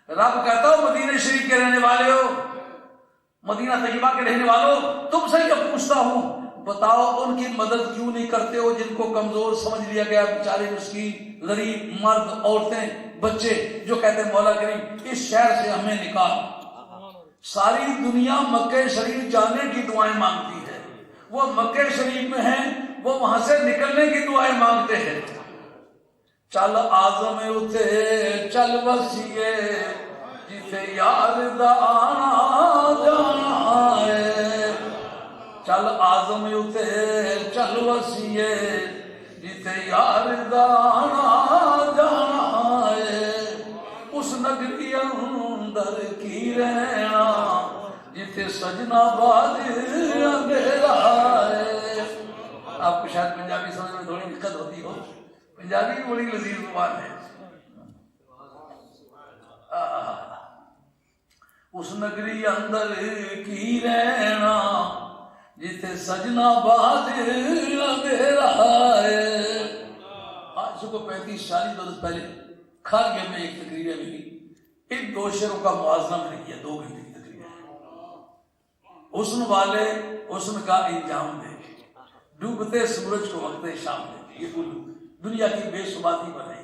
رب کہتا ہو مدینہ شریف کے رہنے والے ہو، مدینہ طیبہ کے رہنے والوں، تم سے یہ پوچھتا ہوں بتاؤ ان کی مدد کیوں نہیں کرتے ہو جن کو کمزور سمجھ لیا گیا، بیچارے مسکین غریب مرد عورتیں بچے جو کہتے ہیں مولا کریم اس شہر سے ہمیں نکال. ساری دنیا مکہ شریف جانے کی دعائیں مانگتی ہے، وہ مکہ شریف میں ہیں، وہ وہاں سے نکلنے کی دعائیں مانگتے ہیں. چل آزم اتے چل وسیے جسے یار دا آنا جانا ہے. چل آزم اتے چل وسیے جسے یار دا آنا جانا ہے. اس نگری اندر کی رہنا جتے سجنا باز اندھیرا ہے. آپ کو شاید پنجابی سمجھ میں تھوڑی دقت ہوتی ہو، پنجابی بڑی لذیذ زبان ہے. اس نگری اندر کی رہنا جتے سجنا باز اندھیرا ہے. آج سے کو 35-40 برس پہلے کھارگے میں ایک تقریر ہے میری، ان 2 شعروں کا موازنہ میں نے کیا. 2 گھنٹے کی تقریر ہے. حسن والے حسن کا انجام دے، ڈوبتے سورج کو وقت شام دے. یہ اردو دنیا کی بے ثباتی پر ہے.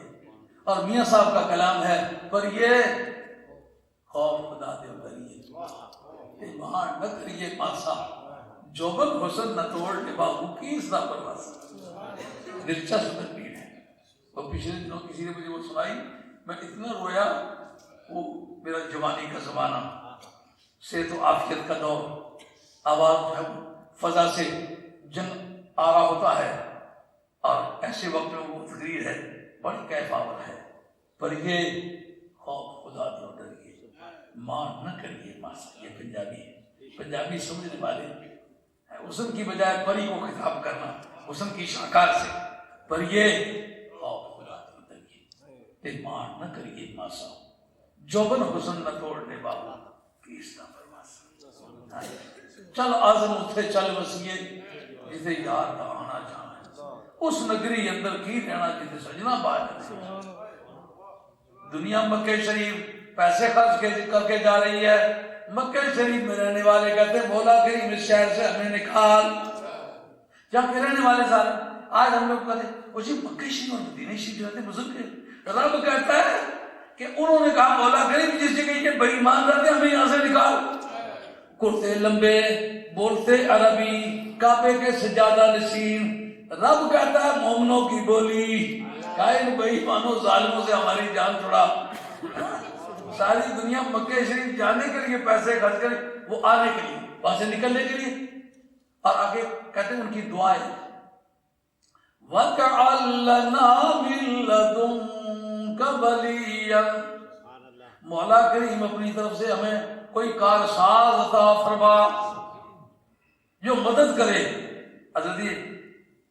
اور میاں صاحب کا کلام ہے پر یہ خوف خدا دے اتریے ایمان نہ کریے پاسا، جوبن حسن نہ توڑ نباہو کی اسنا پرواسا. دلچسپ تقریر ہے. اور پچھلے دنوں کسی نے مجھے وہ سنائی، میں اتنا رویا. وہ میرا جوانی کا زمانہ، صحت و عافیت کا دور، آواز فضا سے جنگ آ رہا ہوتا ہے، اور ایسے وقت میں وہ تقریر ہے بڑی کیف آور ہے. پر یہ خوف خدا دے ڈریے مان نہ کریے ماسا. یہ پنجابی ہے، پنجابی سمجھنے والے حسن کی بجائے پری کو خطاب کرنا حسن کی شاہکار سے. پر یہ خوف خدا دے ڈریے مان نہ کریے ماسا، جوبن حسن نہ توڑنے بابو کیس نہ پرواسا. چل آزم اٹھے چل وسیے جسے یار دا آنا جانا ہے. اس نگری اندر کی رہنا جسے سجنا باز. دنیا مکہ شریف پیسے خرچ کر کے جا رہی ہے. مکہ شریف میں رہنے والے کہتے ہیں مولا کریم اس شہر سے ہمیں نکال. جہاں کے رہنے والے سارے آج ہم لوگ کہتے ہیں وہ جی مکہ شریف اور مدینہ شریف جو رہتے ہیں بزرگ ہے. رب کہتا ہے کہ انہوں نے کہا مولا کریم جس جگہ یہ بے ایمان رہتے ہمیں یہاں سے نکال. کرتے لمبے بولتے عربی کعبے کے سجادہ نشین. رب کہتا ہے مومنوں کی بولی قائل بے ایمانوں ظالموں سے ہماری جان چھڑا. ساری دنیا مکہ شریف جانے کے لیے پیسے خرچ کرے، وہ آنے کے لیے وہاں سے نکلنے کے لیے. اور آگے کہتے ہیں ان کی دعائیں وَجْعَلْ لَنَا مِن لَّدُنكَ وَلِيًّا. مولا کریم اپنی طرف سے ہمیں کوئی کارساز عطا فرما جو مدد کرے. حضرت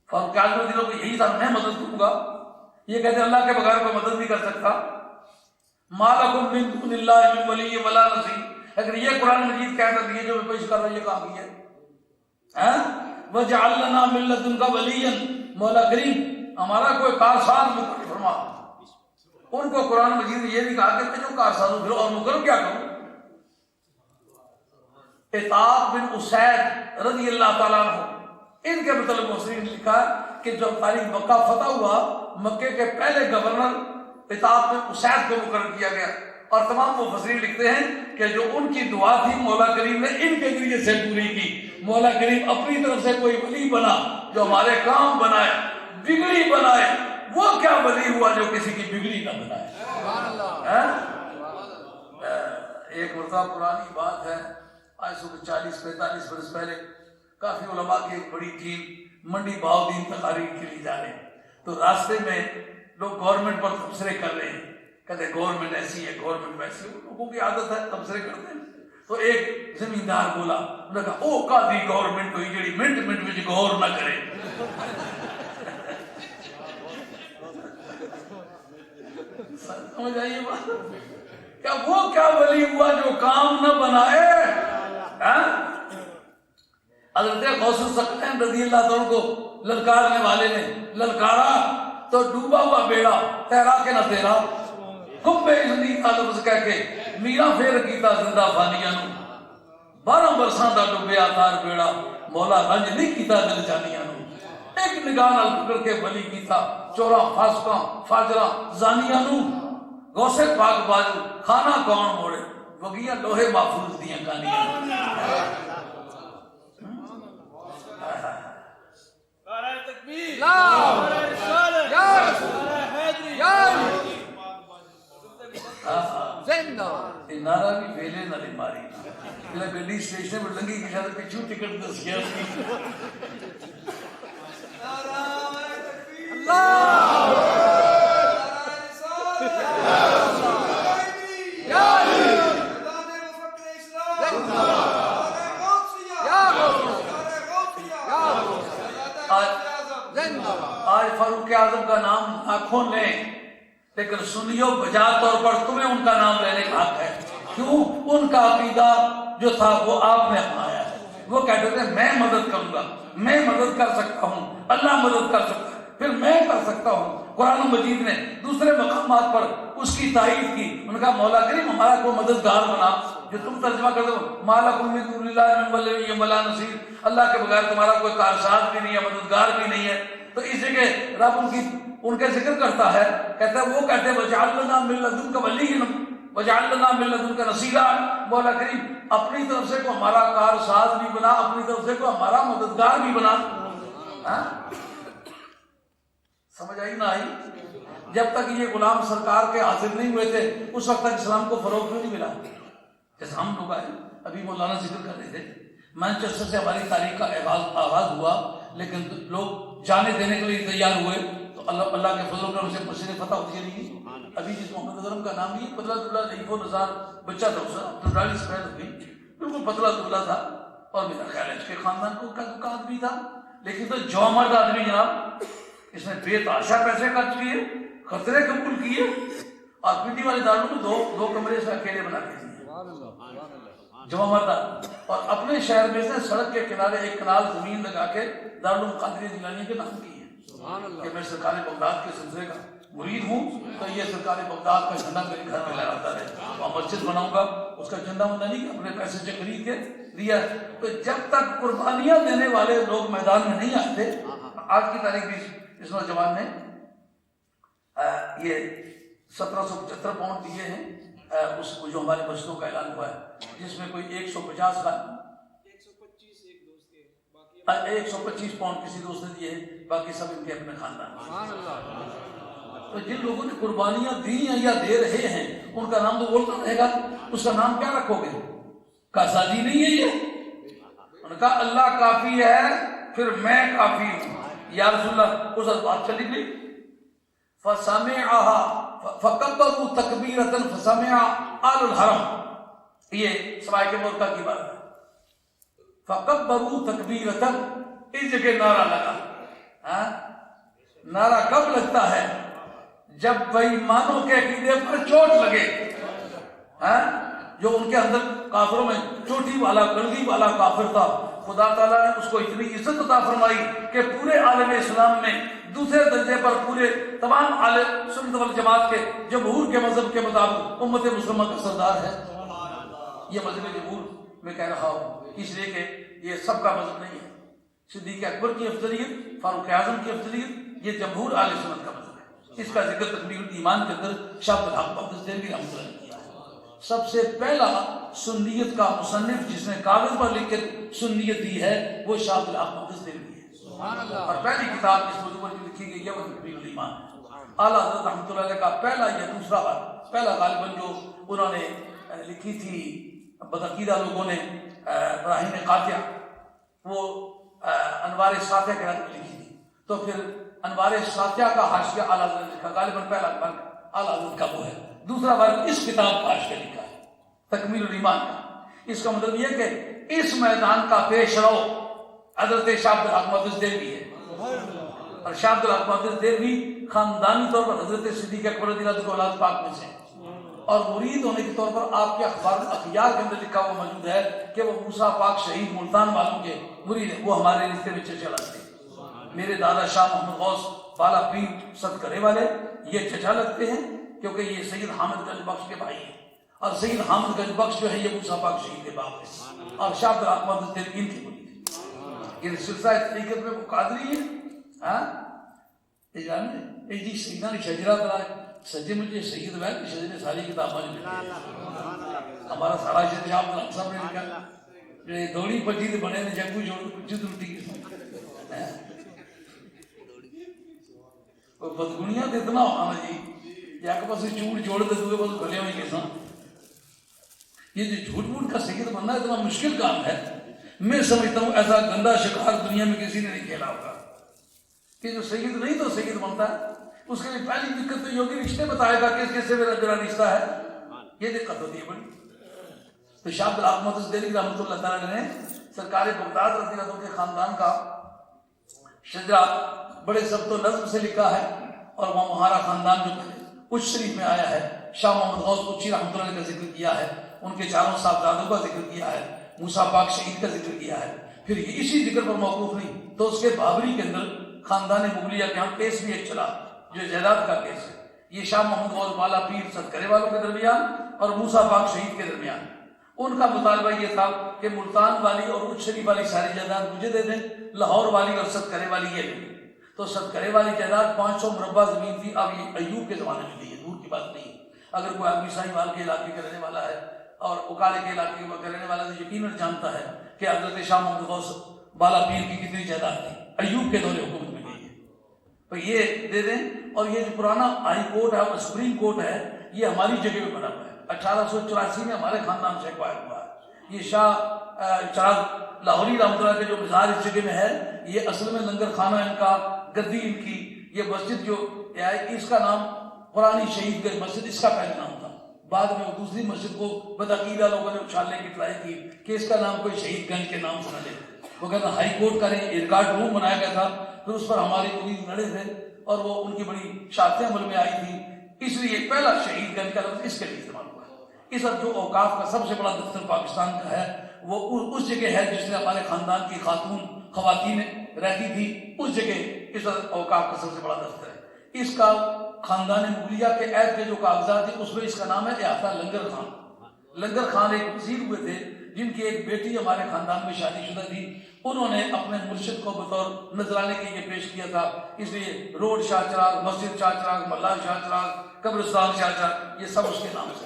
فاروق اعظم رضی اللہ عنہ کو یہی تھا میں مدد کروں گا، یہ کہتے ہیں اللہ کے بغیر کوئی مدد نہیں کر سکتا. ما لکم من دون اللہ من ولی ولا نصیر. اگر یہ قرآن مجید کہتا ہے یہ جو میں پیش کر رہا ہوں یہ کام کیا ہے. وجعل لنا من لدنک ولیا، مولا کریم ہمارا کوئی کارساز مقرر فرما. ان کو قرآن مجید نے یہ بھی کہا کہ میں جو کارساز ہوں پھر اور مقرر کیا کروں. عتاب بن اسید رضی اللہ تعالیٰ عنہ ان کے مطلب مفسرین نے لکھا کہ جب تاریخ مکہ فتح ہوا مکے کے پہلے گورنر عتاب بن اسید کو مقرر کیا گیا. اور تمام مفسرین لکھتے ہیں کہ جو ان کی دعا تھی مولا کریم نے ان کے ذریعے سے پوری کی. مولا کریم اپنی طرف سے کوئی ولی بنا جو ہمارے کام بنائے، بگڑی بنائے. وہ کیا ولی ہوا جو کسی کی بگڑی نہ بنائے. ایک مرتبہ پرانی بات ہے، آج سے 40-45 برس پہلے کافی علماء کی ایک بڑی ٹیم منڈی بہاؤدین تقاریر کے لیے جا رہے ہیں. تو راستے میں لوگ گورنمنٹ پر تبصرے کر رہے ہیں، کہتے ہیں گورنمنٹ ایسی ہے گورنمنٹ ویسی ہے. لوگوں کی عادت ہے تبصرے کرتے ہیں. تو ایک زمیندار بولا، انہوں نے کہا او قاضی گورنمنٹ ہوئی جڑی منٹ منٹ وچ غور نہ کرے. سمجھ آئیے بات؟ کیا وہ کیا ولی ہوا جو کام نہ بنائے. حضرت غوث الثقلین رضی اللہ عنہ کو للکارنے والے نے للکارا تو ڈوبا ہوا بیڑا تیرا کے نہ تیرا کمبے زندگی کا لفظ کہہ کے میرا پھیر کیتا زندہ فانیاں نو 12 برساں دا ڈوبیا تار بیڑا مولا رنج نہیں کیتا دل جانیاں نو. ایک نگاہ نال پکڑ کے بلی کیتا چوراں فاسقاں فاجراں زانیاں نو. غوث پاک بازو کھانا کون موڑے وگیاں لوہے محفوظ دیاں کہانیاں. نعرہ تکبیر، نعرہ رسالت، یا رسول اللہ حیدری، یا زندہ. یہ نعرہ بھی ویلے نہ ماری جلے گڈی اسٹیشن پر لنگی کی شاید پچھو ٹکٹ دس گیا آج فاروق اعظم کا نام آنکھوں لیں لیکن سنیو بجا طور پر تمہیں ان کا نام لینے کا حق ہے. کیوں؟ ان کا عقیدہ جو تھا وہ آپ نے اپنایا ہے. وہ کہتے تھے میں مدد کروں گا، میں مدد کر سکتا ہوں، اللہ مدد کر سکتا ہے، پھر میں کر سکتا ہوں. قرآن مجید نے دوسرے مقامات پر اس کی تائید کی. ان کا مولا کریم ہمارا کوئی مددگار بنا. جو تم ترجمہ کر دو ما لکم من دون اللہ من ولی ولا نصیر، اللہ کے بغیر تمہارا کوئی کارساز بھی نہیں ہے، مددگار بھی نہیں ہے. تو اس جگہ رب ان کے ذکر کرتا ہے، کہتا ہے وہ کہتے ہیں وجعل لنا من لدنک ولیا وجعل لنا من لدنک نصیرا. مولا کریم اپنی طرف سے کو ہمارا کارساز بھی بنا، اپنی طرف سے کو ہمارا مددگار بھی بنا. سمجھ آئی نہ آئی؟ جب تک یہ غلام سرکار کے حاضر نہیں ہوئے تھے اس وقت تک اسلام کو فروغ نہیں ملا. جیسے ہم لوگ آئے ابھی مولانا ذکر کر رہے تھے مانچسٹر سے ہماری تاریخ کا آغاز ہوا لیکن لوگ جانے دینے کے لیے تیار ہوئے تو اللہ کے فضل و کرم سے مسجد فتح ہوتی رہی. ابھی جس محمد اظہرم کا نام ہی پتلا دبلا نہیں وہ نظار بچہ تھا اس کا 40 سفید ہو گئی، بالکل پتلا دبلا تھا اور میرا خیال ہے اس کے خاندان کو کا آدمی تھا لیکن تو جو مرد آدمی جناب اس نے بے تحاشا پیسے خرچ کیے، خطرے قبول کیے اور پنڈی والے داروں میں دو کمرے سے اکیلے بنا کے دیے جمع مردا. اور اپنے شہر میں سے سڑک کے کنارے ایک کنال زمین لگا کے دارالعلوم قادریہ جیلانی کے نام کی ہے کہ میں سرکار بغداد کے سلسلے کا مرید ہوں تو یہ سرکار بغداد کا جھنڈا میرے گھر میں لہراتا رہے اور مسجد بناؤں گا. اس کا جھنڈا مندہ نہیں کہ اپنے پیسے سے خرید کے دیا. تو جب تک قربانیاں دینے والے لوگ میدان میں نہیں آتے، آج کی تاریخ بھی اس نوجوان نے یہ 1775 پاؤنڈ دیے ہیں اس کو جو ہمارے مسجدوں کا اعلان ہوا ہے جس میں کوئی 150 پاؤنڈ کسی دوست نے دیے ہیں، باقی سب ان کے اپنے خاندان. تو جن لوگوں نے قربانیاں دی ہیں یا دے رہے ہیں ان کا نام تو بولتا رہے گا، اس کا نام کیا رکھو گے؟ کاسادی نہیں ہے یہ. ان کا اللہ کافی ہے پھر میں کافی ہوں یا رسول اللہ. اس بات چلی گئی فسمعها فکبروا تکبیرۃ فسمع آل الحرم. یہ سوائے کے مورکہ کی بات ہے. فکبروا تکبیرۃ اس جگہ نعرہ لگا. نعرہ کب لگتا ہے؟ جب بےایمانوں کے عقیدے پر چوٹ لگے. جو ان کے اندر کافروں میں چوٹی والا گلگی والا کافر تھا، خدا تعالیٰ نے اس کو اتنی عزت عطا فرمائی کہ پورے عالم اسلام میں دوسرے درجے پر پورے تمام عالم سنت والجماعت کے جمہور کے مذہب کے مطابق امت مسلمہ کا سردار ہے. یہ مذہب جمہور میں کہہ رہا ہوں اس لیے کہ یہ سب کا مذہب نہیں ہے. صدیق اکبر کی افضلیت، فاروق اعظم کی افضلیت، یہ جمہور اہل سنت کا مذہب ہے. اس کا ذکر تکمیل الایمان کے اندر شاہ عبد الحق مقدس دہلوی رحمۃ اللہ نے کیا ہے. سب سے پہلا سنیت کا مصنف جس نے کاغذ پر لکھ کے سنیت دی ہے وہ شاہ عبد الحق مقدس دہلوی ہے. اور پہلی کتاب اس موضوع پر لکھی گئی ہے وہ تکمیل الایمان ہے. اعلیٰ حضرت رحمۃ اللہ علیہ کا پہلا یا دوسرا بار پہلا غالباً جو انہوں نے لکھی تھی بدعقیدہ لوگوں نے براہین قاطعہ، وہ انوار ساتیہ کے حد میں لکھی تھی. تو پھر انوار ساتیہ کا حاشیہ اعلیٰ حضرت نے لکھا، غالباً پہلا بار اعلیٰ حضرت کا وہ ہے. دوسرا بار اس کتاب کا حاشیہ لکھا ہے تکمیل الایمان کا. اس کا مطلب یہ کہ اس میدان کا پیش رو حضرت شاہ عبد الحق مقدس دہلوی ہے. اور شاہ عبد الحق مقدس دہلوی خاندانی طور پر حضرت صدیق اکبر رضی اللہ عنہ اولاد پاک میں سے، اور مرید ہونے کے طور پر آپ کے اخبار اخیار کے اندر لکھا ہوا موجود ہے کہ وہ موسیٰ پاک شہید ملتان والوں کے مرید ہیں. وہ ہمارے رشتے میں چچا لگتے ہیں. میرے دادا شاہ محمد غوث بالا پیر صدقرے والے یہ چچا لگتے ہیں کیونکہ یہ سید حامد گنج بخش کے بھائی ہیں، اور سید حامد گنج بخش جو ہے یہ موسیٰ پاک شہید کے باپ ہے، اور شاہ عبد الحق مقدس دہلوی ان کی مرید ہے. یہ سلسلہ طریقت میں وہ قادری ہے. یہ جانتے جی سیدنا نے شجرہ کرا سجے مجھے سید وید کی شجر نے ساری کتابیں لکھی. ہمارا سارا شجر شاہ عبد الحق صاحب نے لکھا. جو دوڑی پچی بنے نے جنگو جوڑ کچھ روٹی بدگنیاں تو اتنا ہونا جی ایک پاس چوٹ جوڑ دے دوسرے پاس گلے ہوئی کیسا. یہ جو جھوٹ موٹ کا سید بننا اتنا مشکل کام ہے. میں سمجھتا ہوں ایسا گندا شکار دنیا میں کسی نے نہیں کھیلا ہوگا کہ جو سید نہیں تو سید بنتا ہے. اس کے لیے پہلی دقت تو یوگی رشتے بتائے گا کس کس سے میرا رشتہ ہے، یہ دقت ہوتی ہے بڑی. تو شاہ عبد الحق مقدس دہلوی رحمۃ اللہ تعالیٰ نے سرکار بغداد رضی اللہ عنہ کے خاندان کا شجرہ بڑے ضبط و نظم سے لکھا ہے. اور وہ ہمارا خاندان جو پہلے اچ شریف میں آیا ہے، شاہ محمد غوث اچی رحمۃ اللہ کا ذکر کیا ہے، ان کے چاروں صاحبزادوں کا ذکر کیا ہے، موسیٰ پاک شہید کا ذکر کیا ہے. پھر یہ اسی ذکر پر موقوف نہیں تو اس کے بابری کے اندر خاندان مغلیہ کے یہاں کیس بھی ایک چلا جو جائیداد کا کیس ہے. یہ شاہ محمد غوث بالا پیر صدقرے والوں کے درمیان اور موسیٰ پاک شہید کے درمیان. ان کا مطالبہ یہ تھا کہ ملتان والی اور اچ شریف والی ساری جائیداد مجھے دے دیں، لاہور والی اور صدقرے والی یہ لیں. تو صدقرے والی جائیداد 500 مربع زمین تھی. اب یہ ایوب کے زمانے میں دی ہے، دور کی بات نہیں. اگر کوئی آدمی ساہیوال کے علاقے کا رہنے والا ہے اور اکالے کے علاقے کا رہنے والا تو یقیناً جانتا ہے کہ حضرت شاہ محمد غوث بالا پیر کی کتنی جائیداد تھی. ایوب کے دور حکومت میں گئی ہے. تو یہ دے دیں. اور یہ جو پرانا ہائی کورٹ ہے اور سپریم کورٹ ہے یہ ہماری جگہ میں بنا ہوا ہے. 1884 میں ہمارے خاندان سے ایکوائر ہوا ہے. یہ شاہ چراغ لاہوری رحمۃ اللہ کے جو مزار اس جگہ میں ہے یہ اصل میں لنگر خانہ ان کا، گدی ان کی. یہ مسجد جو ہے اس کا نام قرآنی شہید گنج مسجد اس کا پہلے نام تھا. بعد میں وہ دوسری مسجد کو بدعقیدہ لوگوں نے اچھالنے کی ٹرائی کی کہ اس کا نام کوئی شہید گنج کے نام سے نہ لے. وہ کہتا ہائی کورٹ کا ریکارڈ روم بنایا گیا تھا، پھر اس پر ہمارے مرید لڑے تھے اور وہ ان کی بڑی شاختیں عمل میں آئی تھی. اس لیے پہلا شہید گنج کا لفظ اس کے لیے استعمال ہوا. اس وقت جو اوقاف کا سب سے بڑا دفتر پاکستان کا ہے وہ اس جگہ ہے جس میں ہمارے خاندان کی خواتین رہتی تھی. اس جگہ اس وقت اوقاف کا سب سے بڑا دفتر ہے. اس کا خاندان مغلیہ کے عہد کے جو کاغذات ہیں اس میں اس کا نام ہے احاطہ لنگر خان. لنگر خان ایک وزیر ہوئے تھے جن کی ایک بیٹی ہمارے خاندان میں شادی شدہ تھی. انہوں نے اپنے مرشد کو بطور نذرانے کے لیے پیش کیا تھا. اس لیے روڈ شاہ چراغ، مسجد شاہ چراغ، ملا شاہ چراغ، قبرستان شاہ چراغ یہ سب اس کے نام سے.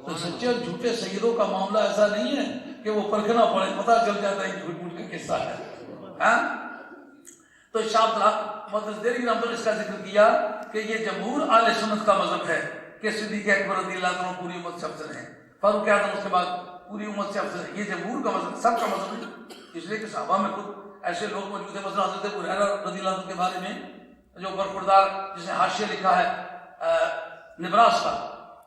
تو سچے اور جھوٹے سیدوں کا معاملہ ایسا نہیں ہے کہ وہ پرکھنا پڑے، پتہ چل جاتا ہے جھوٹ موٹ کا قصہ ہے. تو شاہ عبد الحق مقدس دہلوی رحمۃ اللہ نے اس کا ذکر کیا کہ یہ جمہور اہل سنت کا مذہب ہے کہ صدیق اکبر رضی اللہ عنہ پوری امت سے افضل ہیں، فاروق اعظم اس کے بعد پوری امت سے افضل ہے. یہ جمہور کا مذہب، سب کا مذہب ہے. اس لیے کہ صحابہ میں خود ایسے لوگ موجود ہیں، مثلا حضرت ابو ہریرہ رضی اللہ عنہ کے بارے میں جو برخوردار جس نے حاشیہ لکھا ہے نبراس کا،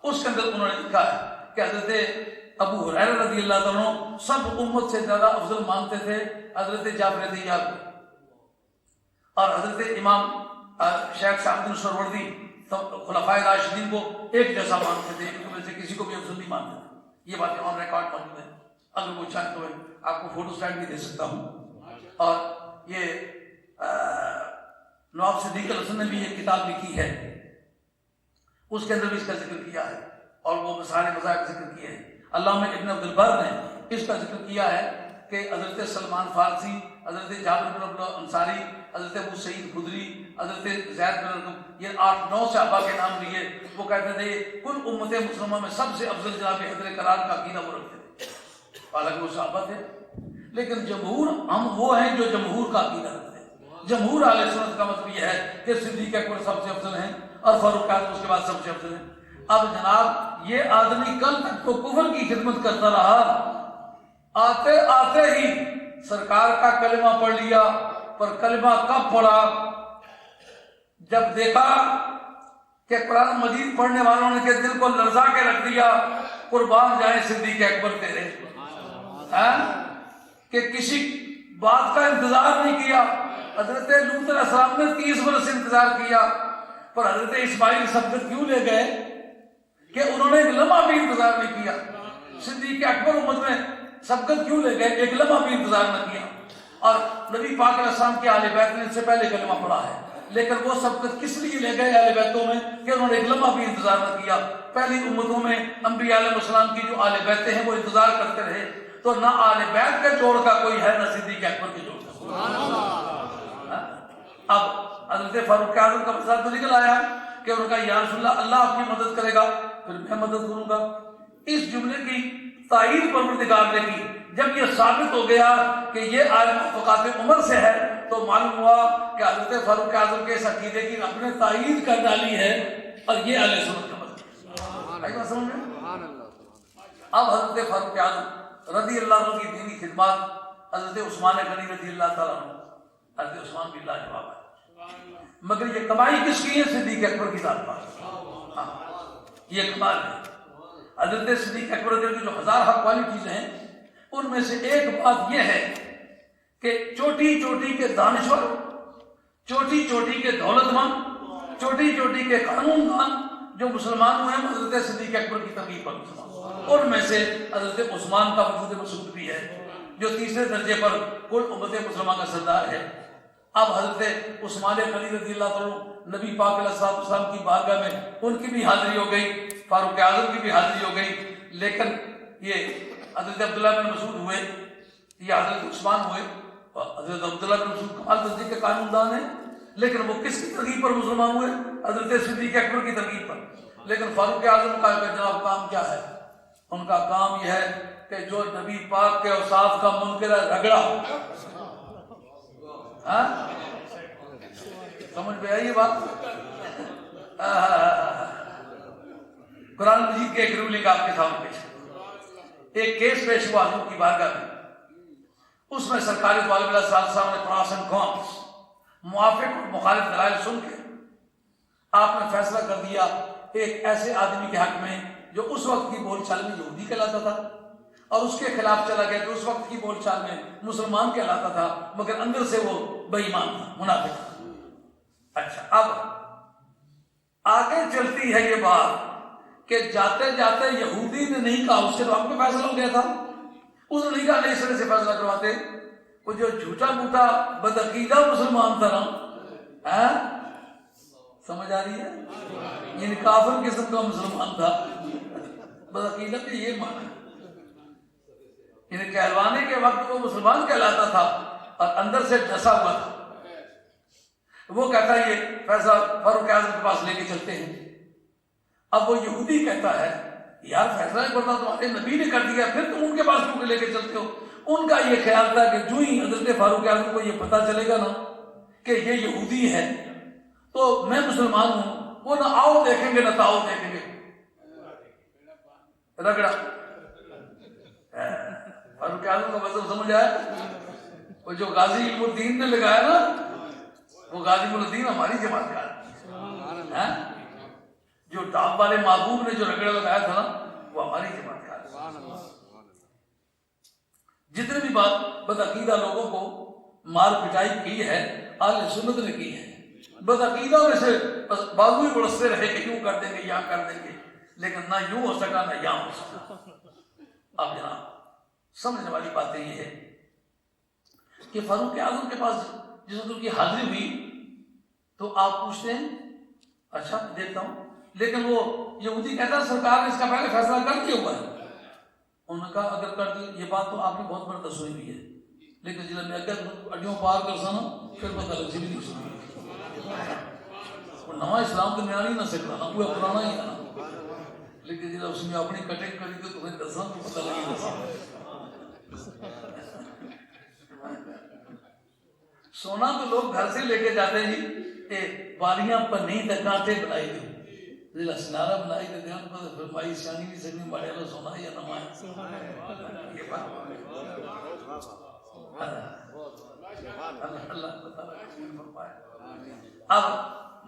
اس کے اندر انہوں نے لکھا ہے کہ حضرت ابو ہریرہ رضی اللہ عنہ سب امت سے زیادہ افضل مانتے تھے حضرت جعفر طیار کو. اور حضرت امام شیخ صاحب الدین سہروردی خلفائے راشدین کو ایک جیسا مانتے تھے، ان میں سے کسی کو بھی افضل نہیں مانتے تھے. یہ باتیں آن ریکارڈ موجود ہیں، اگر وہ چاہے تو آپ کو فوٹو سٹیٹ بھی دے سکتا ہوں. اور یہ نواب صدیق الحسن نے بھی یہ کتاب لکھی ہے، اس کے اندر بھی اس کا ذکر کیا ہے، اور وہ سارے مذاہب ذکر کیے ہیں. علامہ ابن عبد البر نے اس کا ذکر کیا ہے کہ حضرت سلمان فارسی، حضرت جابر بن عبد انصاری، حضرت ابو سعید خدری، حضرت زید بن ارقم، یہ 8-9 صحابہ کے نام لیے. وہ کہتے تھے کل امت مسلمہ میں سب سے افضل جناب حیدر کرار کا عقیدہ وہ رکھتے تھے. حالانکہ وہ صحابہ تھے، لیکن جمہور ہم وہ ہیں جو جمہور کا عقیدہ رکھتے ہیں. جمہور اہل سنت کا مطلب یہ ہے کہ صدیق اکبر سب سے افضل ہیں اور فاروق اعظم اس کے بعد سب سے افضل ہیں. اب جناب یہ آدمی کل تک تو کفر کی خدمت کرتا رہا، آتے آتے ہی سرکار کا کلمہ پڑھ لیا. پر کلمہ کب پڑھا؟ جب دیکھا کہ قرآن مجید پڑھنے والوں نے کے دل کو لرزا کے رکھ دیا. قربان جائیں صدیق اکبر تیرے، کہ کسی بات کا انتظار نہیں کیا. حضرت لوط علیہ السلام نے 30 برس انتظار کیا، پر حضرت اسماعیل سبقت کیوں لے گئے کہ انہوں نے ایک لمحہ بھی انتظار نہیں کیا. صدیق اکبر امت میں سبقت کیوں لے گئے؟ ایک لمحہ بھی انتظار نہ کیا. اور نبی پاک علیہ السلام کے اہل بیت نے اس سے پہلے کلمہ پڑھا ہے، لیکن وہ سبقت کس لیے لے گئے اہل بیتوں میں کہ انہوں نے ایک لمحہ بھی انتظار نہ کیا. پہلی امتوں میں انبیاء علیہ السلام کی جو اہل بیتیں ہیں وہ انتظار کرتے رہے، تو نہ اہل بیت کے جوڑ کا کوئی ہے، نہ صدیق اکبر کے جوڑ کا. اب حضرت فاروق اعظم کا مسئلہ تو نکل آیا کہ انہوں نے کہا یا رسول اللہ، اللہ آپ کی مدد کرے گا پھر میں مدد کروں گا. اس جملے کی تائید پروردگار نے کی. جب یہ ثابت ہو گیا کہ یہ آیت موافقات عمر سے ہے تو معلوم ہوا کہ حضرت فاروق اعظم کے اس عقیدے کی رب نے تائید کر ڈالی ہے، اور یہ اہل سنت کا مذہب ہے. سمجھ میں؟ اب حضرت فاروق اعظم رضی اللہ عنہ کی دینی خدمات، حضرت عثمان غنی رضی اللہ تعالیٰ عنہ، حضرت عثمان بھی لاجواب ہے، مگر یہ کمائی کس کی ہے؟ صدیق اکبر کی ذات پر. یہ کمال ہے. حضرت صدیق اکبر کی جو 1000 حق والی چیزیں ہیں، ان میں سے ایک بات یہ ہے کہ چوٹی چوٹی کے دانشور، چوٹی چوٹی کے دولت مند، چوٹی چوٹی کے قانون دان جو مسلمان ہوئے ہیں حضرت صدیق اکبر کی ترغیب پر مسلمان. ان میں سے حضرت عثمان کا وجود مسعود بھی ہے جو تیسرے درجے پر کل امت مسلمان کا سردار ہے. اب حضرت عثمان غنی رضی اللہ عنہ نبی پاک علیہ السلام کی بارگاہ میں ان کی بھی حاضری ہو گئی، فاروق اعظم کی بھی حاضری ہو گئی. لیکن یہ حضرت عبداللہ بن مسعود ہوئے یا حضرت عثمان ہوئے، حضرت عبداللہ بن مسعود کمال درجے کے قانون دان ہیں، لیکن وہ کس کی ترغیب پر مسلمان ہوئے؟ حضرت صدیق اکبر کی ترغیب پر. لیکن فاروق اعظم کا جناب کام کیا ہے؟ ان کا کام یہ ہے کہ جو نبی پاک کے اوصاف کا منکر ہے رگڑا. سمجھ میں آئی یہ بات؟ قرآن مجید کے ایک رولنگ آپ کے سامنے پیش ہے. ایک کیس پیش ہوا حضور کی بارگاہ میں، اس میں سرکار دو عالم علیہ السلام نے پراس اینڈ کونس، موافق اور مخالف دلائل سن کے آپ نے فیصلہ کر دیا ایک ایسے آدمی کے حق میں جو اس وقت کی بول چال میں یہودی کہلاتا تھا، اور اس کے خلاف چلا گیا جو اس وقت کی بول چال میں مسلمان کہلاتا تھا، مگر اندر سے وہ بے ایمان تھا، منافق تھا. اچھا، اب آگے چلتی ہے یہ بات کہ جاتے جاتے یہودی نے نہیں کہا، اس سے تو آپ کو فیصلہ ہو گیا تھا، اس نے نہیں کہا نہیں اس طرح سے فیصلہ کرواتے. وہ جو جھوٹا موٹا بدعقیدہ مسلمان تھا نا، سمجھ آ رہی ہے؟ یعنی کافر قسم کا مسلمان تھا. بدعقیدہ کہ یہ معنی یعنی کہلوانے کے وقت وہ مسلمان کہلاتا تھا اور اندر سے ڈسا ہوا تھا. وہ کہتا ہے یہ فیصلہ فاروق اعظم کے پاس لے کے چلتے ہیں. اب وہ یہودی کہتا ہے یار فیصلہ نہیں پڑتا تمہارے نبی نے کر دیا، پھر تم ان کے پاس کیوں لے کے چلتے ہو؟ ان کا یہ خیال تھا کہ جو ہی حضرت فاروق اعظم کو یہ پتہ چلے گا نا کہ یہ یہودی ہے تو میں مسلمان ہوں، وہ نہ آؤ دیکھیں گے نہ تاؤ دیکھیں گے. رگڑا. فاروق اعظم کا مطلب سمجھ آیا؟ وہ جو غازی علم الدین نے لگایا نا، وہ غازی علم الدین ہماری جماعت کا ہے. جو ٹاپ والے محبوب نے جو رگڑا لگایا تھا نا، وہ ہماری جماعت کا ہے. جتنے بھی بات بدعقیدہ لوگوں کو مار پٹائی کی ہے اہل سنت نے کی ہے، بس عقیدہ میں سے بس بازو ہی بڑھتے رہے کہ یوں کر دیں گے یہاں کر دیں گے، لیکن نہ یوں ہو سکا نہ یہاں ہو سکا۔ اب جناب سمجھنے والی باتیں یہ ہے کہ فاروق اعظم کے پاس جس وقت کی حاضری ہوئی تو آپ پوچھتے ہیں اچھا دیکھتا ہوں، لیکن وہ یہودی کہتا ہے سرکار نے اس کا پہلے فیصلہ کر دیا ہوا ہے۔ انہوں نے کہا اگر کر دی یہ بات تو آپ نے بہت بڑا سنی ہوئی ہے، لیکن جب میں اگر اڈیوں پار کر سنا پھر پتہ لگ بھی نہیں سنی، نواں اسلام تو نیا نہیں نہ سکتا نا، وہ پرانا ہی ہے نا، لیکن جب اس میں اپنی کٹنگ کری تو تمہیں دسنا تو پتہ لگی دسنا۔ سونا تو لوگ گھر سے لے کے جاتے ہیں جی، بالیاں پر نہیں دکانتے بنائی دیں ضلع سنارا بنائی دے دیں پر فرمائی سیانی نہیں سکتی مارے اللہ سونا یا نہ مائے، یہ بات اللہ فرمائے۔ اب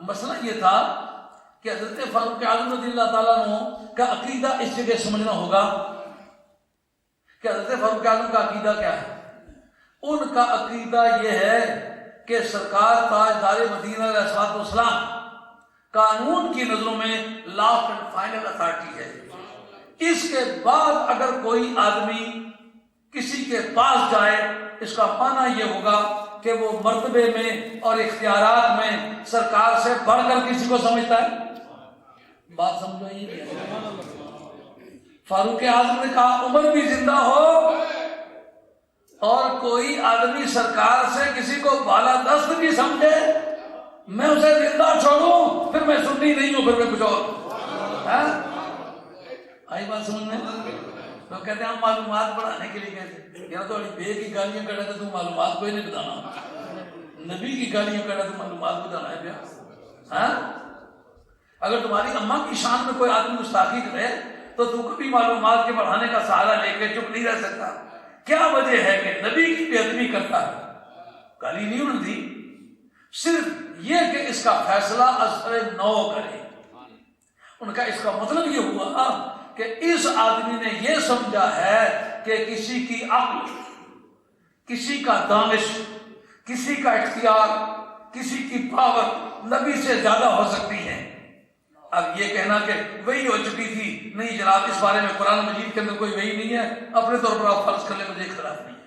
مسئلہ یہ تھا کہ حضرت فاروق اعظم رضی اللہ تعالیٰ عنہ کا عقیدہ اس جگہ سمجھنا ہوگا کہ حضرت فاروق اعظم کا عقیدہ کیا ہے۔ ان کا عقیدہ یہ ہے کہ سرکار تاجدار مدینہ علیہ الصلوۃ والسلام قانون کی نظروں میں لاسٹ اینڈ فائنل اتھارٹی ہے، اس کے بعد اگر کوئی آدمی کسی کے پاس جائے اس کا معنی یہ ہوگا کہ وہ مرتبے میں اور اختیارات میں سرکار سے بڑھ کر کسی کو سمجھتا ہے۔ بات سمجھو یہ فاروق اعظم نے کہا عمر بھی زندہ ہو اور کوئی آدمی سرکار سے کسی کو بالا دست بھی سمجھے میں اسے زندہ چھوڑوں پھر میں سنی نہیں ہوں، پھر میں کچھ اور۔ آئی بات سمجھنے؟ تو کہتے ہیں ہم معلومات بڑھانے کے لیے کہتے یا تو بے کی گالیاں کڑا تھا تو معلومات کوئی نہیں بتانا، نبی کی گالیاں کڑا تو معلومات بتانا ہے بیا۔ اگر تمہاری اماں کی شان میں کوئی آدمی گستاخی کرے تو تو کبھی معلومات کے بڑھانے کا سہارا لے کے چپ نہیں رہ سکتا۔ کیا وجہ ہے کہ نبی کی بے ادبی کرتا ہے؟ گالی نہیں انہوں دی، صرف یہ کہ اس کا فیصلہ اثر نو کرے۔ ان کا اس کا مطلب یہ ہوا کہ اس آدمی نے یہ سمجھا ہے کہ کسی کی عقل، کسی کا دانش، کسی کا اختیار، کسی کی پاور نبی سے زیادہ ہو سکتی ہے۔ اب یہ کہنا کہ وہی ہو چکی تھی، نہیں جناب اس بارے میں قرآن مجید کے اندر کوئی وہی نہیں ہے، اپنے طور پر آپ فرض کر لیں مجھے اختلاف نہیں ہے۔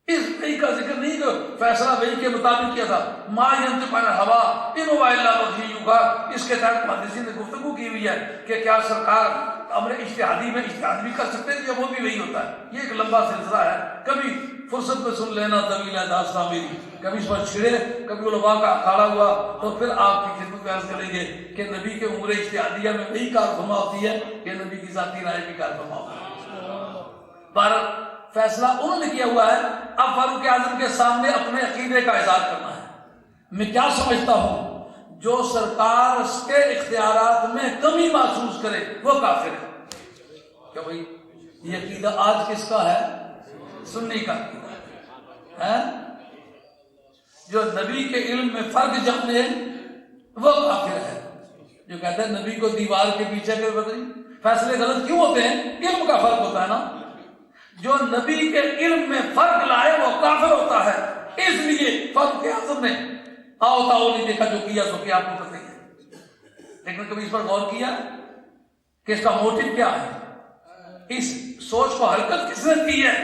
اس وحی کا ذکر نہیں کہ فیصلہ وحی کے مطابق کیا تھا، ما ینطق عن الہوی ان هو الا وحی یوحی، اس کے تحت محدثین نے گفتگو کی ہوئی ہے کہ کیا سرکار امر اجتہادی میں اجتہاد بھی کر سکتے ہیں یا وہ بھی وہی ہوتا ہے۔ یہ ایک لمبا سلسلہ ہے، کبھی فرصت میں سن لینا طویل ہے داستان میری، کبھی اس پر چھڑے کبھی علماء کا اکھاڑا ہوا تو پھر آپ کی خدمت میں عرض کریں گے کہ نبی کے امور اجتہادیہ میں وہی کار فرما ہوتی ہے کہ نبی کی ذاتی رائے بھی کار فرما ہوتی ہے۔ پر فیصلہ انہوں نے کیا ہوا ہے، اب فاروق اعظم کے سامنے اپنے عقیدے کا اظہار کرنا ہے۔ میں کیا سمجھتا ہوں، جو سرکار کے اختیارات میں کمی محسوس کرے وہ کافر ہے۔ کیا بھائی یہ عقیدہ آج کس کا ہے؟ سنی کا عقیدہ ہے۔ جو نبی کے علم میں فرق جانے وہ کافر ہے۔ جو کہتا ہے نبی کو دیوار کے پیچھے کر بتائیے فیصلے غلط کیوں ہوتے ہیں؟ علم کا فرق ہوتا ہے نا۔ جو نبی کے علم میں فرق لائے وہ کافر ہوتا ہے۔ اس لیے فاروق اعظم نے آؤ تاؤ نہیں دیکھا جو کیا سو کیا آپ کو پتہ ہی ہے، لیکن کبھی اس پر غور کیا کہ اس کا موٹیو کیا ہے؟ اس سوچ کو حرکت کس نے کی ہے؟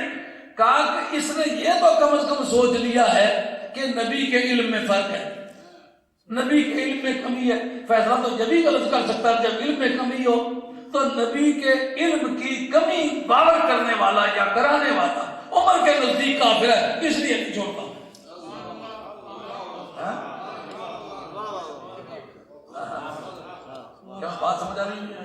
کہا کہ اس نے یہ تو کم از کم سوچ لیا ہے کہ نبی کے علم میں فرق ہے، نبی کے علم میں کمی ہے۔ فیصلہ تو جب ہی غلط کر سکتا ہے جب علم میں کمی ہو، تو نبی کے علم کی کمی باور کرنے والا یا کرانے والا عمر کے نزدیک کافر ہے، اس لیے نہیں چھوڑتا۔ کیا بات سمجھ آ رہی ہے؟